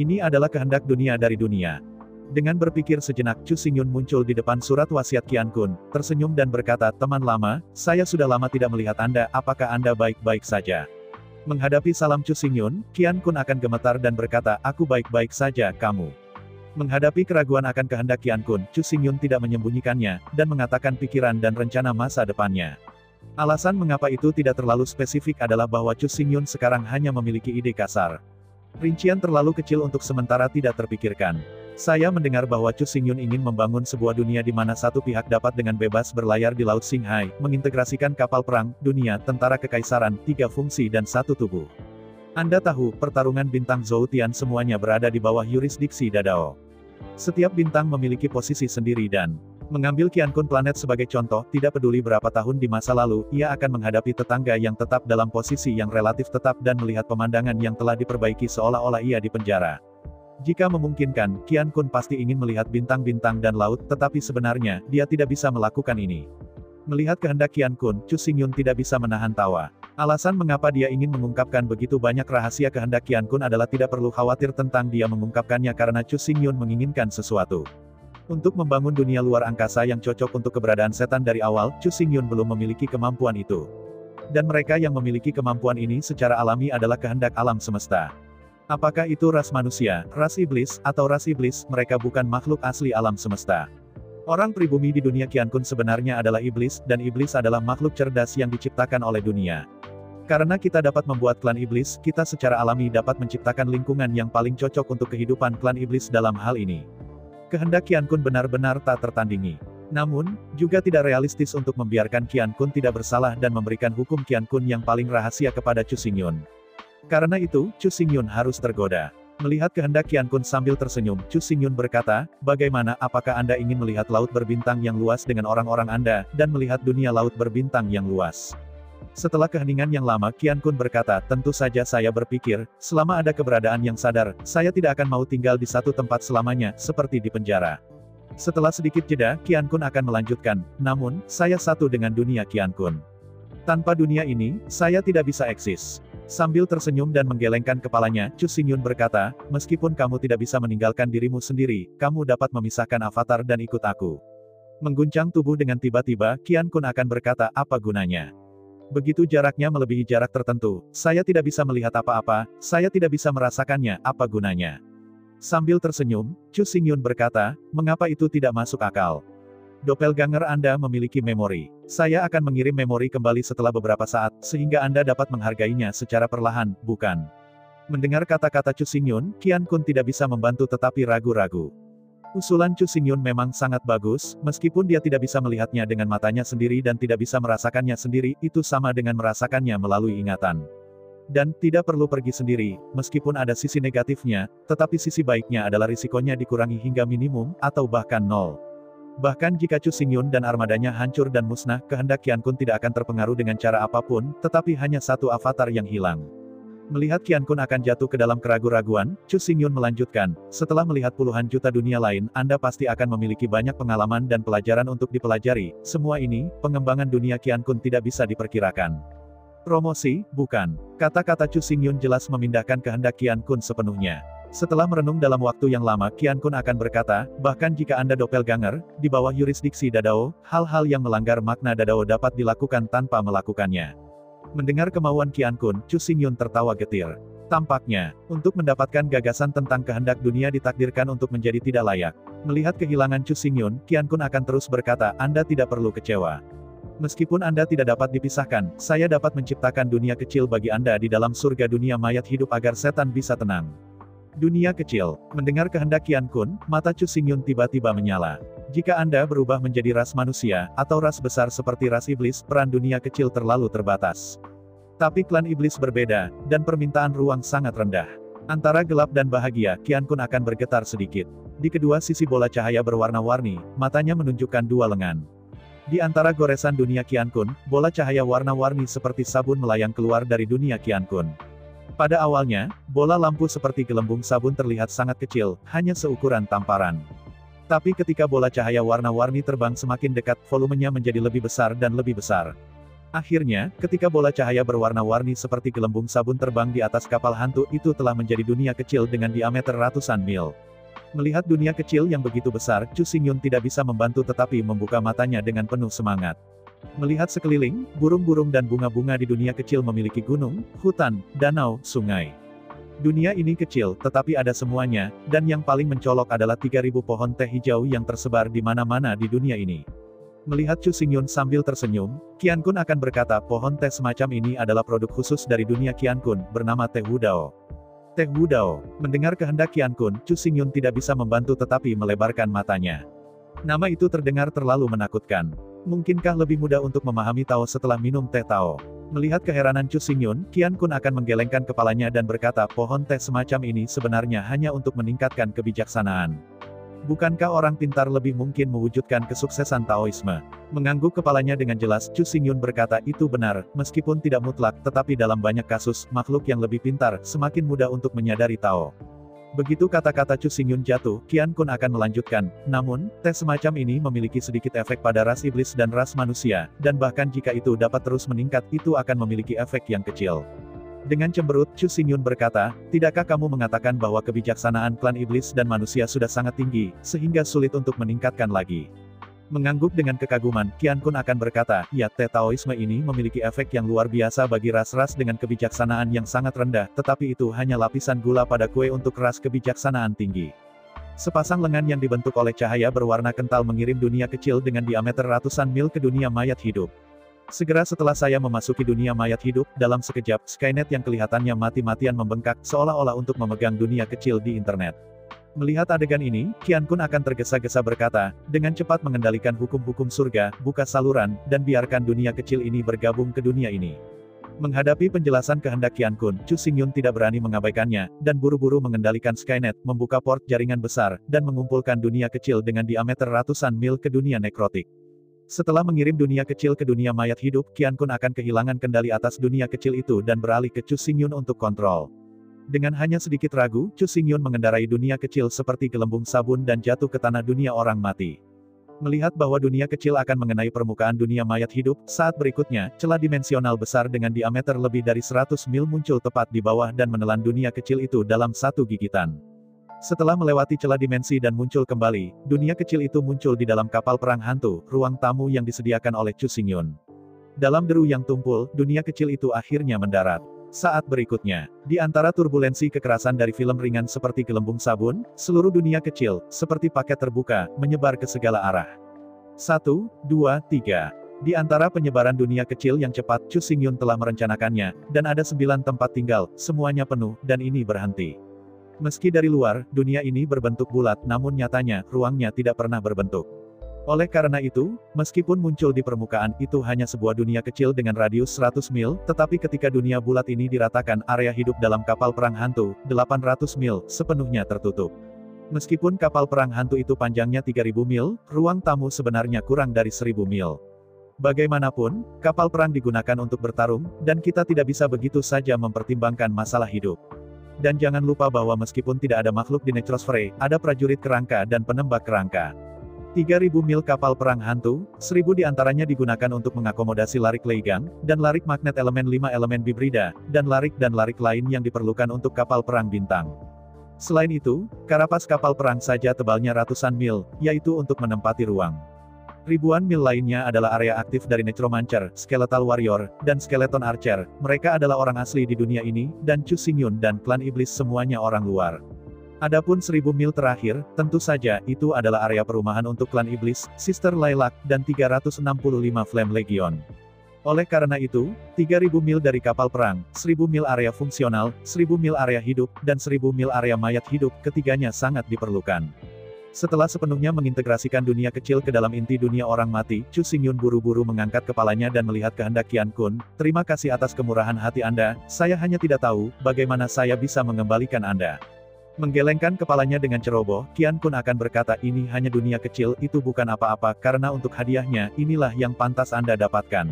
Speaker 2: Ini adalah kehendak dunia dari dunia. Dengan berpikir sejenak, Chu Xingyun muncul di depan surat wasiat Qiankun, tersenyum dan berkata, "Teman lama, saya sudah lama tidak melihat Anda, apakah Anda baik-baik saja?" Menghadapi salam Chu Xingyun, Qiankun akan gemetar dan berkata, "Aku baik-baik saja, kamu." Menghadapi keraguan akan kehendak Qiankun, Chu Xingyun tidak menyembunyikannya, dan mengatakan pikiran dan rencana masa depannya. Alasan mengapa itu tidak terlalu spesifik adalah bahwa Chu Xingyun sekarang hanya memiliki ide kasar. Rincian terlalu kecil untuk sementara tidak terpikirkan. Saya mendengar bahwa Chu Xingyun ingin membangun sebuah dunia di mana satu pihak dapat dengan bebas berlayar di Laut Xinghai, mengintegrasikan kapal perang, dunia, tentara kekaisaran, 3 fungsi dan 1 tubuh. Anda tahu, pertarungan bintang Zoutian semuanya berada di bawah yurisdiksi Dadao. Setiap bintang memiliki posisi sendiri dan Mengambil Qian Kun planet sebagai contoh, tidak peduli berapa tahun di masa lalu, ia akan menghadapi tetangga yang tetap dalam posisi yang relatif tetap dan melihat pemandangan yang telah diperbaiki seolah-olah ia di penjara. Jika memungkinkan, Qian Kun pasti ingin melihat bintang-bintang dan laut, tetapi sebenarnya, dia tidak bisa melakukan ini. Melihat kehendak Qian Kun, Chu Xingyun tidak bisa menahan tawa. Alasan mengapa dia ingin mengungkapkan begitu banyak rahasia kehendak Qian Kun adalah tidak perlu khawatir tentang dia mengungkapkannya karena Chu Xingyun menginginkan sesuatu. Untuk membangun dunia luar angkasa yang cocok untuk keberadaan setan dari awal, Chu Xingyun belum memiliki kemampuan itu. Dan mereka yang memiliki kemampuan ini secara alami adalah kehendak alam semesta. Apakah itu ras manusia, ras iblis, atau ras iblis, mereka bukan makhluk asli alam semesta. Orang pribumi di dunia Qian Kun sebenarnya adalah iblis, dan iblis adalah makhluk cerdas yang diciptakan oleh dunia. Karena kita dapat membuat klan iblis, kita secara alami dapat menciptakan lingkungan yang paling cocok untuk kehidupan klan iblis dalam hal ini. Kehendak Qian Kun benar-benar tak tertandingi. Namun, juga tidak realistis untuk membiarkan Qian Kun tidak bersalah dan memberikan hukum Qian Kun yang paling rahasia kepada Chu Xingyun. Karena itu, Chu Xingyun harus tergoda. Melihat kehendak Qian Kun sambil tersenyum, Chu Xingyun berkata, "Bagaimana, apakah Anda ingin melihat laut berbintang yang luas dengan orang-orang Anda, dan melihat dunia laut berbintang yang luas?" Setelah keheningan yang lama, Qian Kun berkata, "Tentu saja saya berpikir, selama ada keberadaan yang sadar, saya tidak akan mau tinggal di satu tempat selamanya, seperti di penjara." Setelah sedikit jeda, Qian Kun akan melanjutkan, "Namun, saya satu dengan dunia Qian Kun. Tanpa dunia ini, saya tidak bisa eksis." Sambil tersenyum dan menggelengkan kepalanya, Chu Xingyun berkata, "Meskipun kamu tidak bisa meninggalkan dirimu sendiri, kamu dapat memisahkan avatar dan ikut aku." Mengguncang tubuh dengan tiba-tiba, Qian Kun akan berkata, "Apa gunanya? Begitu jaraknya melebihi jarak tertentu, saya tidak bisa melihat apa-apa, saya tidak bisa merasakannya, apa gunanya?" Sambil tersenyum, Chu Xingyun berkata, "Mengapa itu tidak masuk akal? Doppelganger Anda memiliki memori. Saya akan mengirim memori kembali setelah beberapa saat, sehingga Anda dapat menghargainya secara perlahan, bukan?" Mendengar kata-kata Chu Xingyun, Qian Kun tidak bisa membantu tetapi ragu-ragu. Usulan Chu Xingyun memang sangat bagus, meskipun dia tidak bisa melihatnya dengan matanya sendiri dan tidak bisa merasakannya sendiri, itu sama dengan merasakannya melalui ingatan. Dan, tidak perlu pergi sendiri, meskipun ada sisi negatifnya, tetapi sisi baiknya adalah risikonya dikurangi hingga minimum, atau bahkan nol. Bahkan jika Chu Xingyun dan armadanya hancur dan musnah, kehendak Qian Kun tidak akan terpengaruh dengan cara apapun, tetapi hanya satu avatar yang hilang. Melihat Qian Kun akan jatuh ke dalam keraguan-raguan, Chu Xingyun melanjutkan, "Setelah melihat puluhan juta dunia lain, Anda pasti akan memiliki banyak pengalaman dan pelajaran untuk dipelajari. Semua ini, pengembangan dunia Qian Kun tidak bisa diperkirakan." "Promosi, bukan." Kata-kata Chu Xingyun jelas memindahkan kehendak Qian Kun sepenuhnya. Setelah merenung dalam waktu yang lama, Qian Kun akan berkata, "Bahkan jika Anda doppelganger, di bawah yurisdiksi Dadao, hal-hal yang melanggar makna Dadao dapat dilakukan tanpa melakukannya." Mendengar kemauan Qian Kun, Chu Xingyun tertawa getir. Tampaknya, untuk mendapatkan gagasan tentang kehendak dunia ditakdirkan untuk menjadi tidak layak. Melihat kehilangan Chu Xingyun, Qian Kun akan terus berkata, "Anda tidak perlu kecewa. Meskipun Anda tidak dapat dipisahkan, saya dapat menciptakan dunia kecil bagi Anda di dalam surga dunia mayat hidup agar setan bisa tenang." Dunia kecil. Mendengar kehendak Qian Kun, mata Chu Xingyun tiba-tiba menyala. Jika Anda berubah menjadi ras manusia, atau ras besar seperti ras iblis, peran dunia kecil terlalu terbatas. Tapi klan iblis berbeda, dan permintaan ruang sangat rendah. Antara gelap dan bahagia, Qian Kun akan bergetar sedikit. Di kedua sisi bola cahaya berwarna-warni, matanya menunjukkan dua lengan. Di antara goresan dunia Qian Kun, bola cahaya warna-warni seperti sabun melayang keluar dari dunia Qian Kun. Pada awalnya, bola lampu seperti gelembung sabun terlihat sangat kecil, hanya seukuran tamparan. Tapi ketika bola cahaya warna-warni terbang semakin dekat, volumenya menjadi lebih besar dan lebih besar. Akhirnya, ketika bola cahaya berwarna-warni seperti gelembung sabun terbang di atas kapal hantu, itu telah menjadi dunia kecil dengan diameter ratusan mil. Melihat dunia kecil yang begitu besar, Chu Xingyun tidak bisa membantu tetapi membuka matanya dengan penuh semangat. Melihat sekeliling, burung-burung dan bunga-bunga di dunia kecil memiliki gunung, hutan, danau, sungai. Dunia ini kecil, tetapi ada semuanya, dan yang paling mencolok adalah 3.000 pohon teh hijau yang tersebar di mana-mana di dunia ini. Melihat Chu Xingyun sambil tersenyum, Qian Kun akan berkata, "Pohon teh semacam ini adalah produk khusus dari dunia Qian Kun, bernama teh Wudao." Teh Wudao. Mendengar kehendak Qian Kun, Chu Xingyun tidak bisa membantu tetapi melebarkan matanya. Nama itu terdengar terlalu menakutkan. Mungkinkah lebih mudah untuk memahami Tao setelah minum teh Tao? Melihat keheranan Chu Xingyun, Qian Kun akan menggelengkan kepalanya dan berkata, "Pohon teh semacam ini sebenarnya hanya untuk meningkatkan kebijaksanaan. Bukankah orang pintar lebih mungkin mewujudkan kesuksesan Taoisme? Mengangguk kepalanya dengan jelas, Chu Xingyun berkata, itu benar, meskipun tidak mutlak, tetapi dalam banyak kasus, makhluk yang lebih pintar, semakin mudah untuk menyadari Tao. Begitu kata-kata Chu Xingyun jatuh, Qian Kun akan melanjutkan, namun, tes semacam ini memiliki sedikit efek pada ras iblis dan ras manusia, dan bahkan jika itu dapat terus meningkat, itu akan memiliki efek yang kecil. Dengan cemberut, Chu Xingyun berkata, tidakkah kamu mengatakan bahwa kebijaksanaan klan iblis dan manusia sudah sangat tinggi, sehingga sulit untuk meningkatkan lagi? Mengangguk dengan kekaguman, Qian Kun akan berkata, ya, Taoisme ini memiliki efek yang luar biasa bagi ras-ras dengan kebijaksanaan yang sangat rendah, tetapi itu hanya lapisan gula pada kue untuk ras kebijaksanaan tinggi. Sepasang lengan yang dibentuk oleh cahaya berwarna kental mengirim dunia kecil dengan diameter ratusan mil ke dunia mayat hidup. Segera setelah saya memasuki dunia mayat hidup, dalam sekejap, Skynet yang kelihatannya mati-matian membengkak, seolah-olah untuk memegang dunia kecil di internet. Melihat adegan ini, Qian Kun akan tergesa-gesa berkata, dengan cepat mengendalikan hukum-hukum surga, buka saluran, dan biarkan dunia kecil ini bergabung ke dunia ini. Menghadapi penjelasan kehendak Qian Kun, Chu Xingyun tidak berani mengabaikannya, dan buru-buru mengendalikan Skynet, membuka port jaringan besar, dan mengumpulkan dunia kecil dengan diameter ratusan mil ke dunia nekrotik. Setelah mengirim dunia kecil ke dunia mayat hidup, Qian Kun akan kehilangan kendali atas dunia kecil itu dan beralih ke Chu Xingyun untuk kontrol. Dengan hanya sedikit ragu, Chu Xingyun mengendarai dunia kecil seperti gelembung sabun dan jatuh ke tanah dunia orang mati. Melihat bahwa dunia kecil akan mengenai permukaan dunia mayat hidup, saat berikutnya, celah dimensional besar dengan diameter lebih dari 100 mil muncul tepat di bawah dan menelan dunia kecil itu dalam satu gigitan. Setelah melewati celah dimensi dan muncul kembali, dunia kecil itu muncul di dalam kapal perang hantu, ruang tamu yang disediakan oleh Chu Xingyun. Dalam deru yang tumpul, dunia kecil itu akhirnya mendarat. Saat berikutnya, di antara turbulensi kekerasan dari film ringan seperti gelembung sabun, seluruh dunia kecil, seperti paket terbuka, menyebar ke segala arah. 1, 2, 3. Di antara penyebaran dunia kecil yang cepat, Chu Xingyun telah merencanakannya, dan ada 9 tempat tinggal, semuanya penuh, dan ini berhenti. Meski dari luar, dunia ini berbentuk bulat, namun nyatanya, ruangnya tidak pernah berbentuk. Oleh karena itu, meskipun muncul di permukaan, itu hanya sebuah dunia kecil dengan radius 100 mil, tetapi ketika dunia bulat ini diratakan, area hidup dalam kapal perang hantu, 800 mil, sepenuhnya tertutup. Meskipun kapal perang hantu itu panjangnya 3000 mil, ruang tamu sebenarnya kurang dari 1000 mil. Bagaimanapun, kapal perang digunakan untuk bertarung, dan kita tidak bisa begitu saja mempertimbangkan masalah hidup. Dan jangan lupa bahwa meskipun tidak ada makhluk di Necrosphère, ada prajurit kerangka dan penembak kerangka. 3000 mil kapal perang hantu, 1000 diantaranya digunakan untuk mengakomodasi larik Leigang, dan larik magnet elemen 5 elemen bibrida, dan larik lain yang diperlukan untuk kapal perang bintang. Selain itu, karapas kapal perang saja tebalnya ratusan mil, yaitu untuk menempati ruang. Ribuan mil lainnya adalah area aktif dari Necromancer, Skeletal Warrior, dan Skeleton Archer. Mereka adalah orang asli di dunia ini, dan Chu Xingyun dan klan iblis semuanya orang luar. Adapun 1000 mil terakhir, tentu saja, itu adalah area perumahan untuk klan iblis, Sister Lilac, dan 365 Flame Legion. Oleh karena itu, 3000 mil dari kapal perang, 1000 mil area fungsional, 1000 mil area hidup, dan 1000 mil area mayat hidup, ketiganya sangat diperlukan. Setelah sepenuhnya mengintegrasikan dunia kecil ke dalam inti dunia orang mati, Chu Xingyun buru-buru mengangkat kepalanya dan melihat kehendak Qian Kun, terima kasih atas kemurahan hati Anda, saya hanya tidak tahu, bagaimana saya bisa mengembalikan Anda. Menggelengkan kepalanya dengan ceroboh, Qian Kun akan berkata ini hanya dunia kecil, itu bukan apa-apa, karena untuk hadiahnya, inilah yang pantas Anda dapatkan.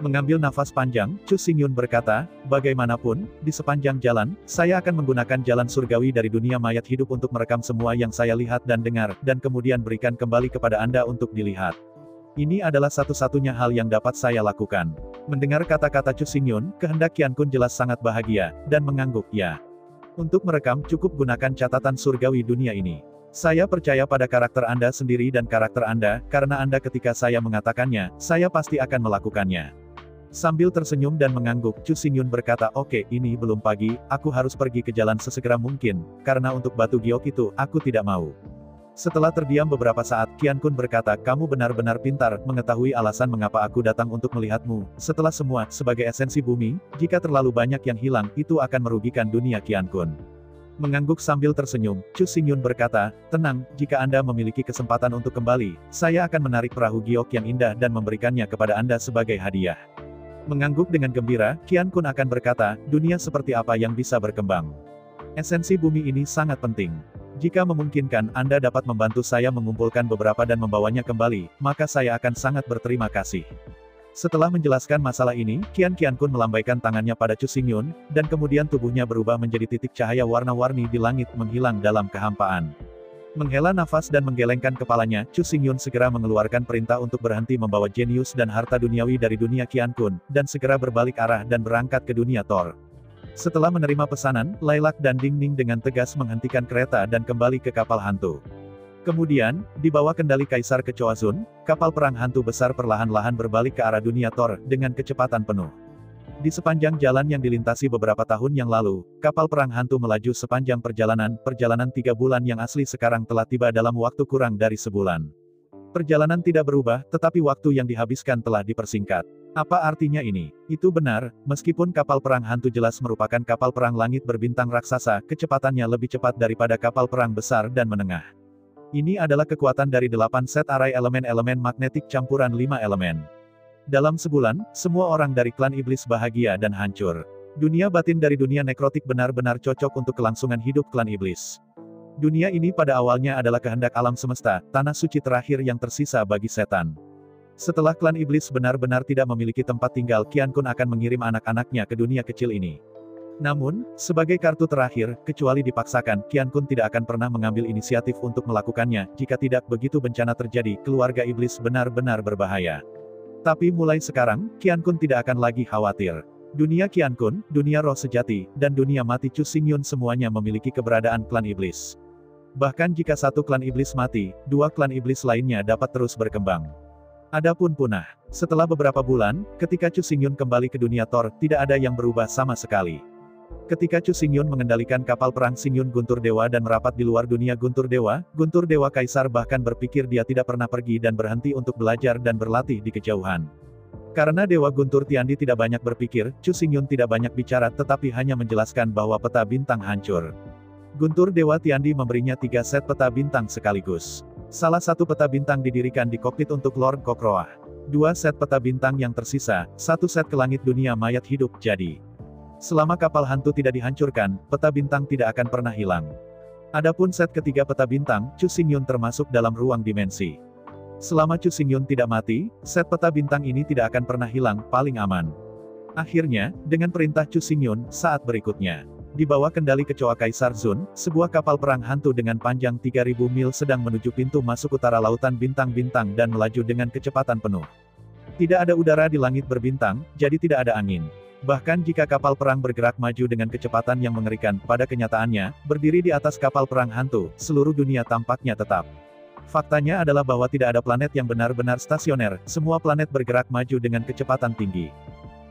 Speaker 2: Mengambil nafas panjang, Chu Xingyun berkata, bagaimanapun, di sepanjang jalan, saya akan menggunakan jalan surgawi dari dunia mayat hidup untuk merekam semua yang saya lihat dan dengar, dan kemudian berikan kembali kepada Anda untuk dilihat. Ini adalah satu-satunya hal yang dapat saya lakukan. Mendengar kata-kata Chu Xingyun, kehendak Qian Kun jelas sangat bahagia, dan mengangguk, ya. Untuk merekam, cukup gunakan catatan surgawi dunia ini. Saya percaya pada karakter Anda sendiri dan karakter Anda, karena Anda ketika saya mengatakannya, saya pasti akan melakukannya. Sambil tersenyum dan mengangguk, Chu Xingyun berkata, oke, ini belum pagi, aku harus pergi ke jalan sesegera mungkin, karena untuk batu giok itu, aku tidak mau. Setelah terdiam beberapa saat, Qian Kun berkata, kamu benar-benar pintar, mengetahui alasan mengapa aku datang untuk melihatmu. Setelah semua, sebagai esensi bumi, jika terlalu banyak yang hilang, itu akan merugikan dunia Qian Kun. Mengangguk sambil tersenyum, Chu Xingyun berkata, tenang, jika Anda memiliki kesempatan untuk kembali, saya akan menarik perahu giok yang indah dan memberikannya kepada Anda sebagai hadiah. Mengangguk dengan gembira, Qian Kun akan berkata, dunia seperti apa yang bisa berkembang? Esensi bumi ini sangat penting. Jika memungkinkan, Anda dapat membantu saya mengumpulkan beberapa dan membawanya kembali, maka saya akan sangat berterima kasih. Setelah menjelaskan masalah ini, Qian Qiankun melambaikan tangannya pada Chu Xingyun, dan kemudian tubuhnya berubah menjadi titik cahaya warna-warni di langit menghilang dalam kehampaan. Menghela nafas dan menggelengkan kepalanya, Chu Xingyun segera mengeluarkan perintah untuk berhenti membawa jenius dan harta duniawi dari dunia Qiankun, dan segera berbalik arah dan berangkat ke dunia Thor. Setelah menerima pesanan, Lailak dan Ding Ning dengan tegas menghentikan kereta dan kembali ke kapal hantu. Kemudian, di bawah kendali Kaisar Kecoa Zun, kapal perang hantu besar perlahan-lahan berbalik ke arah dunia Thor, dengan kecepatan penuh. Di sepanjang jalan yang dilintasi beberapa tahun yang lalu, kapal perang hantu melaju sepanjang perjalanan 3 bulan yang asli sekarang telah tiba dalam waktu kurang dari sebulan. Perjalanan tidak berubah, tetapi waktu yang dihabiskan telah dipersingkat. Apa artinya ini? Itu benar, meskipun kapal perang hantu jelas merupakan kapal perang langit berbintang raksasa, kecepatannya lebih cepat daripada kapal perang besar dan menengah. Ini adalah kekuatan dari 8 set arai elemen-elemen magnetik campuran 5 elemen. Dalam sebulan, semua orang dari klan iblis bahagia dan hancur. Dunia batin dari dunia nekrotik benar-benar cocok untuk kelangsungan hidup klan iblis. Dunia ini pada awalnya adalah kehendak alam semesta, tanah suci terakhir yang tersisa bagi setan. Setelah klan iblis benar-benar tidak memiliki tempat tinggal, Qiankun akan mengirim anak-anaknya ke dunia kecil ini. Namun, sebagai kartu terakhir, kecuali dipaksakan, Qiankun tidak akan pernah mengambil inisiatif untuk melakukannya. Jika tidak, begitu bencana terjadi, keluarga iblis benar-benar berbahaya. Tapi mulai sekarang, Qiankun tidak akan lagi khawatir. Dunia Qiankun, dunia roh sejati, dan dunia mati Chu Xingyun semuanya memiliki keberadaan klan iblis. Bahkan jika satu klan iblis mati, 2 klan iblis lainnya dapat terus berkembang. Adapun punah. Setelah beberapa bulan, ketika Chu Xingyun kembali ke dunia Thor, tidak ada yang berubah sama sekali. Ketika Chu Xingyun mengendalikan kapal perang Xingyun Guntur Dewa dan merapat di luar dunia Guntur Dewa Kaisar bahkan berpikir dia tidak pernah pergi dan berhenti untuk belajar dan berlatih di kejauhan. Karena Dewa Guntur Tiandi tidak banyak berpikir, Chu Xingyun tidak banyak bicara tetapi hanya menjelaskan bahwa peta bintang hancur. Guntur Dewa Tiandi memberinya 3 set peta bintang sekaligus. Salah satu peta bintang didirikan di kokpit untuk Lord Kokroah. 2 set peta bintang yang tersisa, 1 set ke langit dunia mayat hidup, jadi. Selama kapal hantu tidak dihancurkan, peta bintang tidak akan pernah hilang. Adapun set ketiga peta bintang, Chu Xingyun termasuk dalam ruang dimensi. Selama Chu Xingyun tidak mati, set peta bintang ini tidak akan pernah hilang, paling aman. Akhirnya, dengan perintah Chu Xingyun, saat berikutnya. Di bawah kendali Kecoa Kaisar Zun, sebuah kapal perang hantu dengan panjang 3000 mil sedang menuju pintu masuk utara lautan bintang-bintang dan melaju dengan kecepatan penuh. Tidak ada udara di langit berbintang, jadi tidak ada angin. Bahkan jika kapal perang bergerak maju dengan kecepatan yang mengerikan, pada kenyataannya, berdiri di atas kapal perang hantu, seluruh dunia tampaknya tetap. Faktanya adalah bahwa tidak ada planet yang benar-benar stasioner, semua planet bergerak maju dengan kecepatan tinggi.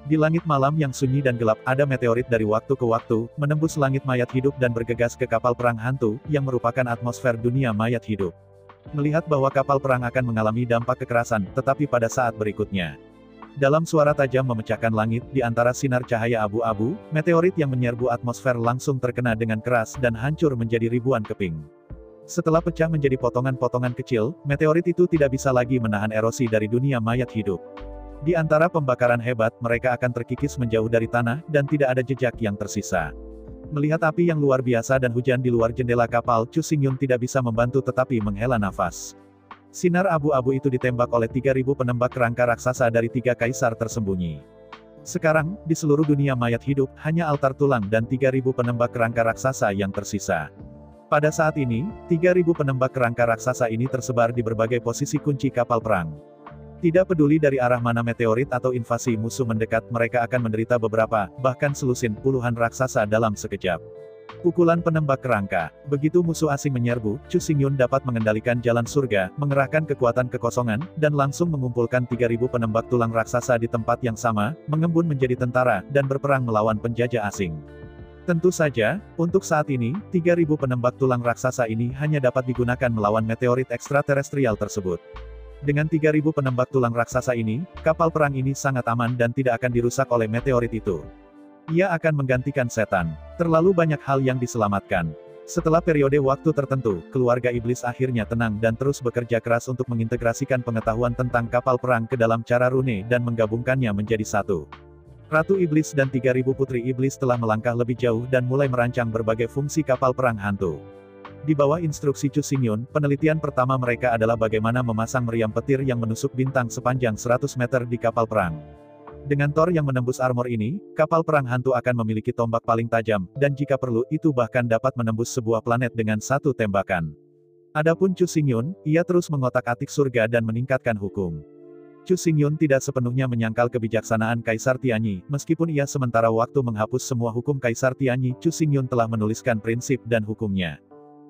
Speaker 2: Di langit malam yang sunyi dan gelap, ada meteorit dari waktu ke waktu, menembus langit mayat hidup dan bergegas ke kapal perang hantu, yang merupakan atmosfer dunia mayat hidup. Melihat bahwa kapal perang akan mengalami dampak kekerasan, tetapi pada saat berikutnya. Dalam suara tajam memecahkan langit, di antara sinar cahaya abu-abu, meteorit yang menyerbu atmosfer langsung terkena dengan keras dan hancur menjadi ribuan keping. Setelah pecah menjadi potongan-potongan kecil, meteorit itu tidak bisa lagi menahan erosi dari dunia mayat hidup. Di antara pembakaran hebat, mereka akan terkikis menjauh dari tanah, dan tidak ada jejak yang tersisa. Melihat api yang luar biasa dan hujan di luar jendela kapal, Chu Xingyun tidak bisa membantu tetapi menghela nafas. Sinar abu-abu itu ditembak oleh 3000 penembak kerangka raksasa dari 3 kaisar tersembunyi. Sekarang, di seluruh dunia mayat hidup, hanya altar tulang dan 3000 penembak kerangka raksasa yang tersisa. Pada saat ini, 3000 penembak kerangka raksasa ini tersebar di berbagai posisi kunci kapal perang. Tidak peduli dari arah mana meteorit atau invasi musuh mendekat, mereka akan menderita beberapa, bahkan selusin puluhan raksasa dalam sekejap. Pukulan penembak kerangka. Begitu musuh asing menyerbu, Chu Xingyun dapat mengendalikan jalan surga, mengerahkan kekuatan kekosongan, dan langsung mengumpulkan 3000 penembak tulang raksasa di tempat yang sama, mengembun menjadi tentara, dan berperang melawan penjajah asing. Tentu saja, untuk saat ini, 3000 penembak tulang raksasa ini hanya dapat digunakan melawan meteorit ekstraterestrial tersebut. Dengan 3000 penembak tulang raksasa ini, kapal perang ini sangat aman dan tidak akan dirusak oleh meteorit itu. Ia akan menggantikan setan. Terlalu banyak hal yang diselamatkan. Setelah periode waktu tertentu, keluarga iblis akhirnya tenang dan terus bekerja keras untuk mengintegrasikan pengetahuan tentang kapal perang ke dalam cara rune dan menggabungkannya menjadi satu. Ratu Iblis dan 3000 putri iblis telah melangkah lebih jauh dan mulai merancang berbagai fungsi kapal perang hantu. Di bawah instruksi Chu Xingyun, penelitian pertama mereka adalah bagaimana memasang meriam petir yang menusuk bintang sepanjang 100 meter di kapal perang. Dengan tor yang menembus armor ini, kapal perang hantu akan memiliki tombak paling tajam, dan jika perlu, itu bahkan dapat menembus sebuah planet dengan satu tembakan. Adapun Chu Xingyun, ia terus mengotak-atik surga dan meningkatkan hukum. Chu Xingyun tidak sepenuhnya menyangkal kebijaksanaan Kaisar Tianyi, meskipun ia sementara waktu menghapus semua hukum Kaisar Tianyi, Chu Xingyun telah menuliskan prinsip dan hukumnya.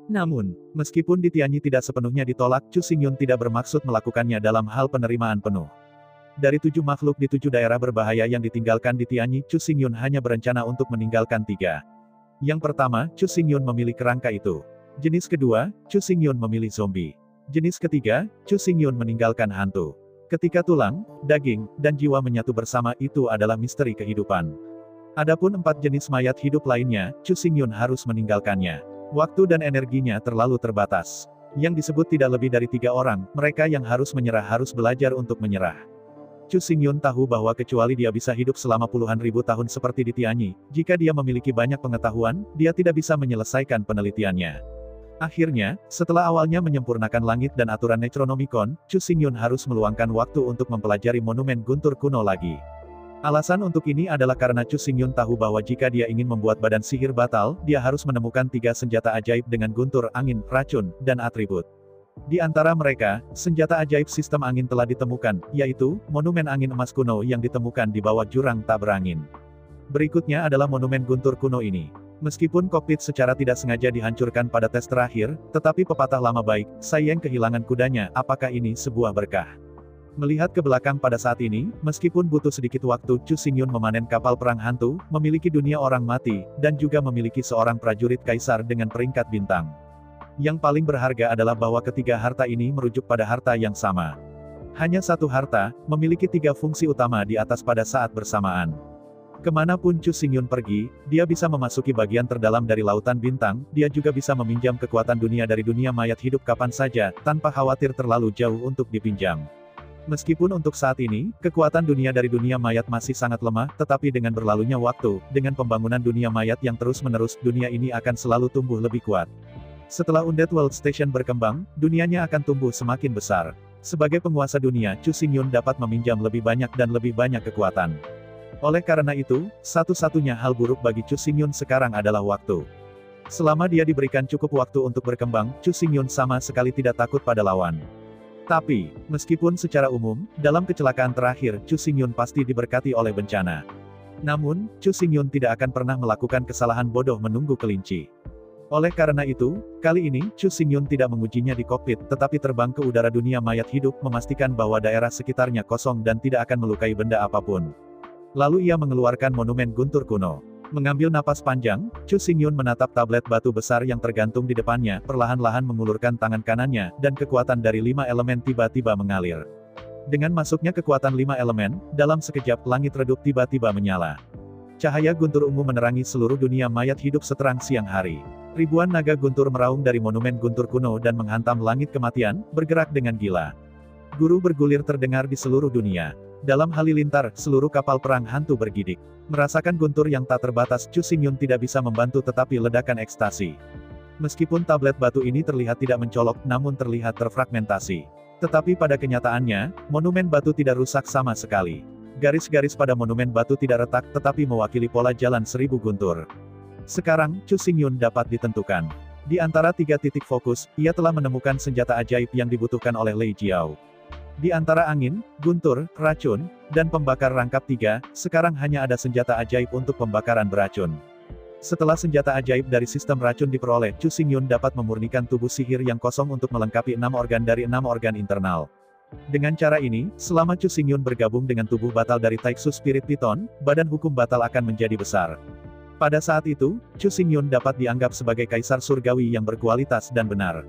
Speaker 2: Namun, meskipun di Tianyi tidak sepenuhnya ditolak, Chu Xingyun tidak bermaksud melakukannya dalam hal penerimaan penuh. Dari 7 makhluk di 7 daerah berbahaya yang ditinggalkan di Tianyi, Chu Xingyun hanya berencana untuk meninggalkan 3. Yang pertama, Chu Xingyun memilih kerangka itu. Jenis kedua, Chu Xingyun memilih zombie. Jenis ketiga, Chu Xingyun meninggalkan hantu. Ketika tulang, daging, dan jiwa menyatu bersama, itu adalah misteri kehidupan. Adapun 4 jenis mayat hidup lainnya, Chu Xingyun harus meninggalkannya. Waktu dan energinya terlalu terbatas. Yang disebut tidak lebih dari 3 orang, mereka yang harus menyerah harus belajar untuk menyerah. Chu Xingyun tahu bahwa kecuali dia bisa hidup selama puluhan ribu tahun seperti di Tianyi, jika dia memiliki banyak pengetahuan, dia tidak bisa menyelesaikan penelitiannya. Akhirnya, setelah awalnya menyempurnakan langit dan aturan Necronomicon, Chu Xingyun harus meluangkan waktu untuk mempelajari monumen guntur kuno lagi. Alasan untuk ini adalah karena Chu Xingyun tahu bahwa jika dia ingin membuat badan sihir batal, dia harus menemukan 3 senjata ajaib dengan guntur, angin, racun, dan atribut. Di antara mereka, senjata ajaib sistem angin telah ditemukan, yaitu, monumen angin emas kuno yang ditemukan di bawah jurang tak berangin. Berikutnya adalah monumen guntur kuno ini. Meskipun kokpit secara tidak sengaja dihancurkan pada tes terakhir, tetapi pepatah lama baik, sayang kehilangan kudanya, apakah ini sebuah berkah? Melihat ke belakang pada saat ini, meskipun butuh sedikit waktu, Chu Xingyun memanen kapal perang hantu, memiliki dunia orang mati, dan juga memiliki seorang prajurit kaisar dengan peringkat bintang. Yang paling berharga adalah bahwa ketiga harta ini merujuk pada harta yang sama. Hanya satu harta, memiliki 3 fungsi utama di atas pada saat bersamaan. Kemanapun Chu Xingyun pergi, dia bisa memasuki bagian terdalam dari lautan bintang, dia juga bisa meminjam kekuatan dunia dari dunia mayat hidup kapan saja, tanpa khawatir terlalu jauh untuk dipinjam. Meskipun untuk saat ini, kekuatan dunia dari dunia mayat masih sangat lemah, tetapi dengan berlalunya waktu, dengan pembangunan dunia mayat yang terus-menerus, dunia ini akan selalu tumbuh lebih kuat. Setelah Undead World Station berkembang, dunianya akan tumbuh semakin besar. Sebagai penguasa dunia, Chu Xingyun dapat meminjam lebih banyak dan lebih banyak kekuatan. Oleh karena itu, satu-satunya hal buruk bagi Chu Xingyun sekarang adalah waktu. Selama dia diberikan cukup waktu untuk berkembang, Chu Xingyun sama sekali tidak takut pada lawan. Tapi, meskipun secara umum, dalam kecelakaan terakhir, Chu Xingyun pasti diberkati oleh bencana. Namun, Chu Xingyun tidak akan pernah melakukan kesalahan bodoh menunggu kelinci. Oleh karena itu, kali ini, Chu Xingyun tidak mengujinya di kokpit, tetapi terbang ke udara dunia mayat hidup, memastikan bahwa daerah sekitarnya kosong dan tidak akan melukai benda apapun. Lalu ia mengeluarkan monumen guntur kuno. Mengambil napas panjang, Chu Xingyun menatap tablet batu besar yang tergantung di depannya, perlahan-lahan mengulurkan tangan kanannya, dan kekuatan dari 5 elemen tiba-tiba mengalir. Dengan masuknya kekuatan 5 elemen, dalam sekejap, langit redup tiba-tiba menyala. Cahaya guntur ungu menerangi seluruh dunia mayat hidup seterang siang hari. Ribuan naga guntur meraung dari monumen guntur kuno dan menghantam langit kematian, bergerak dengan gila. Guru bergulir terdengar di seluruh dunia. Dalam halilintar, seluruh kapal perang hantu bergidik. Merasakan guntur yang tak terbatas, Chu Xingyun tidak bisa membantu tetapi ledakan ekstasi. Meskipun tablet batu ini terlihat tidak mencolok, namun terlihat terfragmentasi. Tetapi pada kenyataannya, monumen batu tidak rusak sama sekali. Garis-garis pada monumen batu tidak retak, tetapi mewakili pola jalan 1000 guntur. Sekarang, Chu Xingyun dapat ditentukan. Di antara 3 titik fokus, ia telah menemukan senjata ajaib yang dibutuhkan oleh Lei Jiao. Di antara angin, guntur, racun, dan pembakar rangkap 3, sekarang hanya ada senjata ajaib untuk pembakaran beracun. Setelah senjata ajaib dari sistem racun diperoleh, Chu Xingyun dapat memurnikan tubuh sihir yang kosong untuk melengkapi 6 organ dari 6 organ internal. Dengan cara ini, selama Chu Xingyun bergabung dengan tubuh batal dari Taiksu Spirit Python, badan hukum batal akan menjadi besar. Pada saat itu, Chu Xingyun dapat dianggap sebagai kaisar surgawi yang berkualitas dan benar.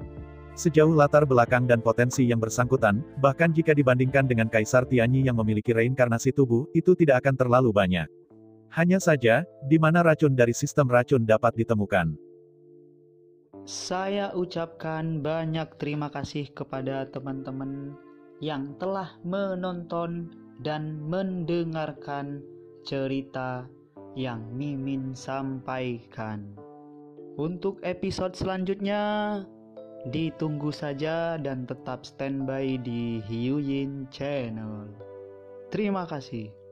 Speaker 2: Sejauh latar belakang dan potensi yang bersangkutan, bahkan jika dibandingkan dengan Kaisar Tianyi yang memiliki reinkarnasi tubuh, itu tidak akan terlalu banyak. Hanya saja, di mana racun dari sistem racun dapat ditemukan.
Speaker 1: Saya ucapkan banyak terima kasih kepada teman-teman yang telah menonton dan mendengarkan cerita yang Mimin sampaikan. Untuk episode selanjutnya, ditunggu saja dan tetap standby di Hiu Yin Channel. Terima kasih.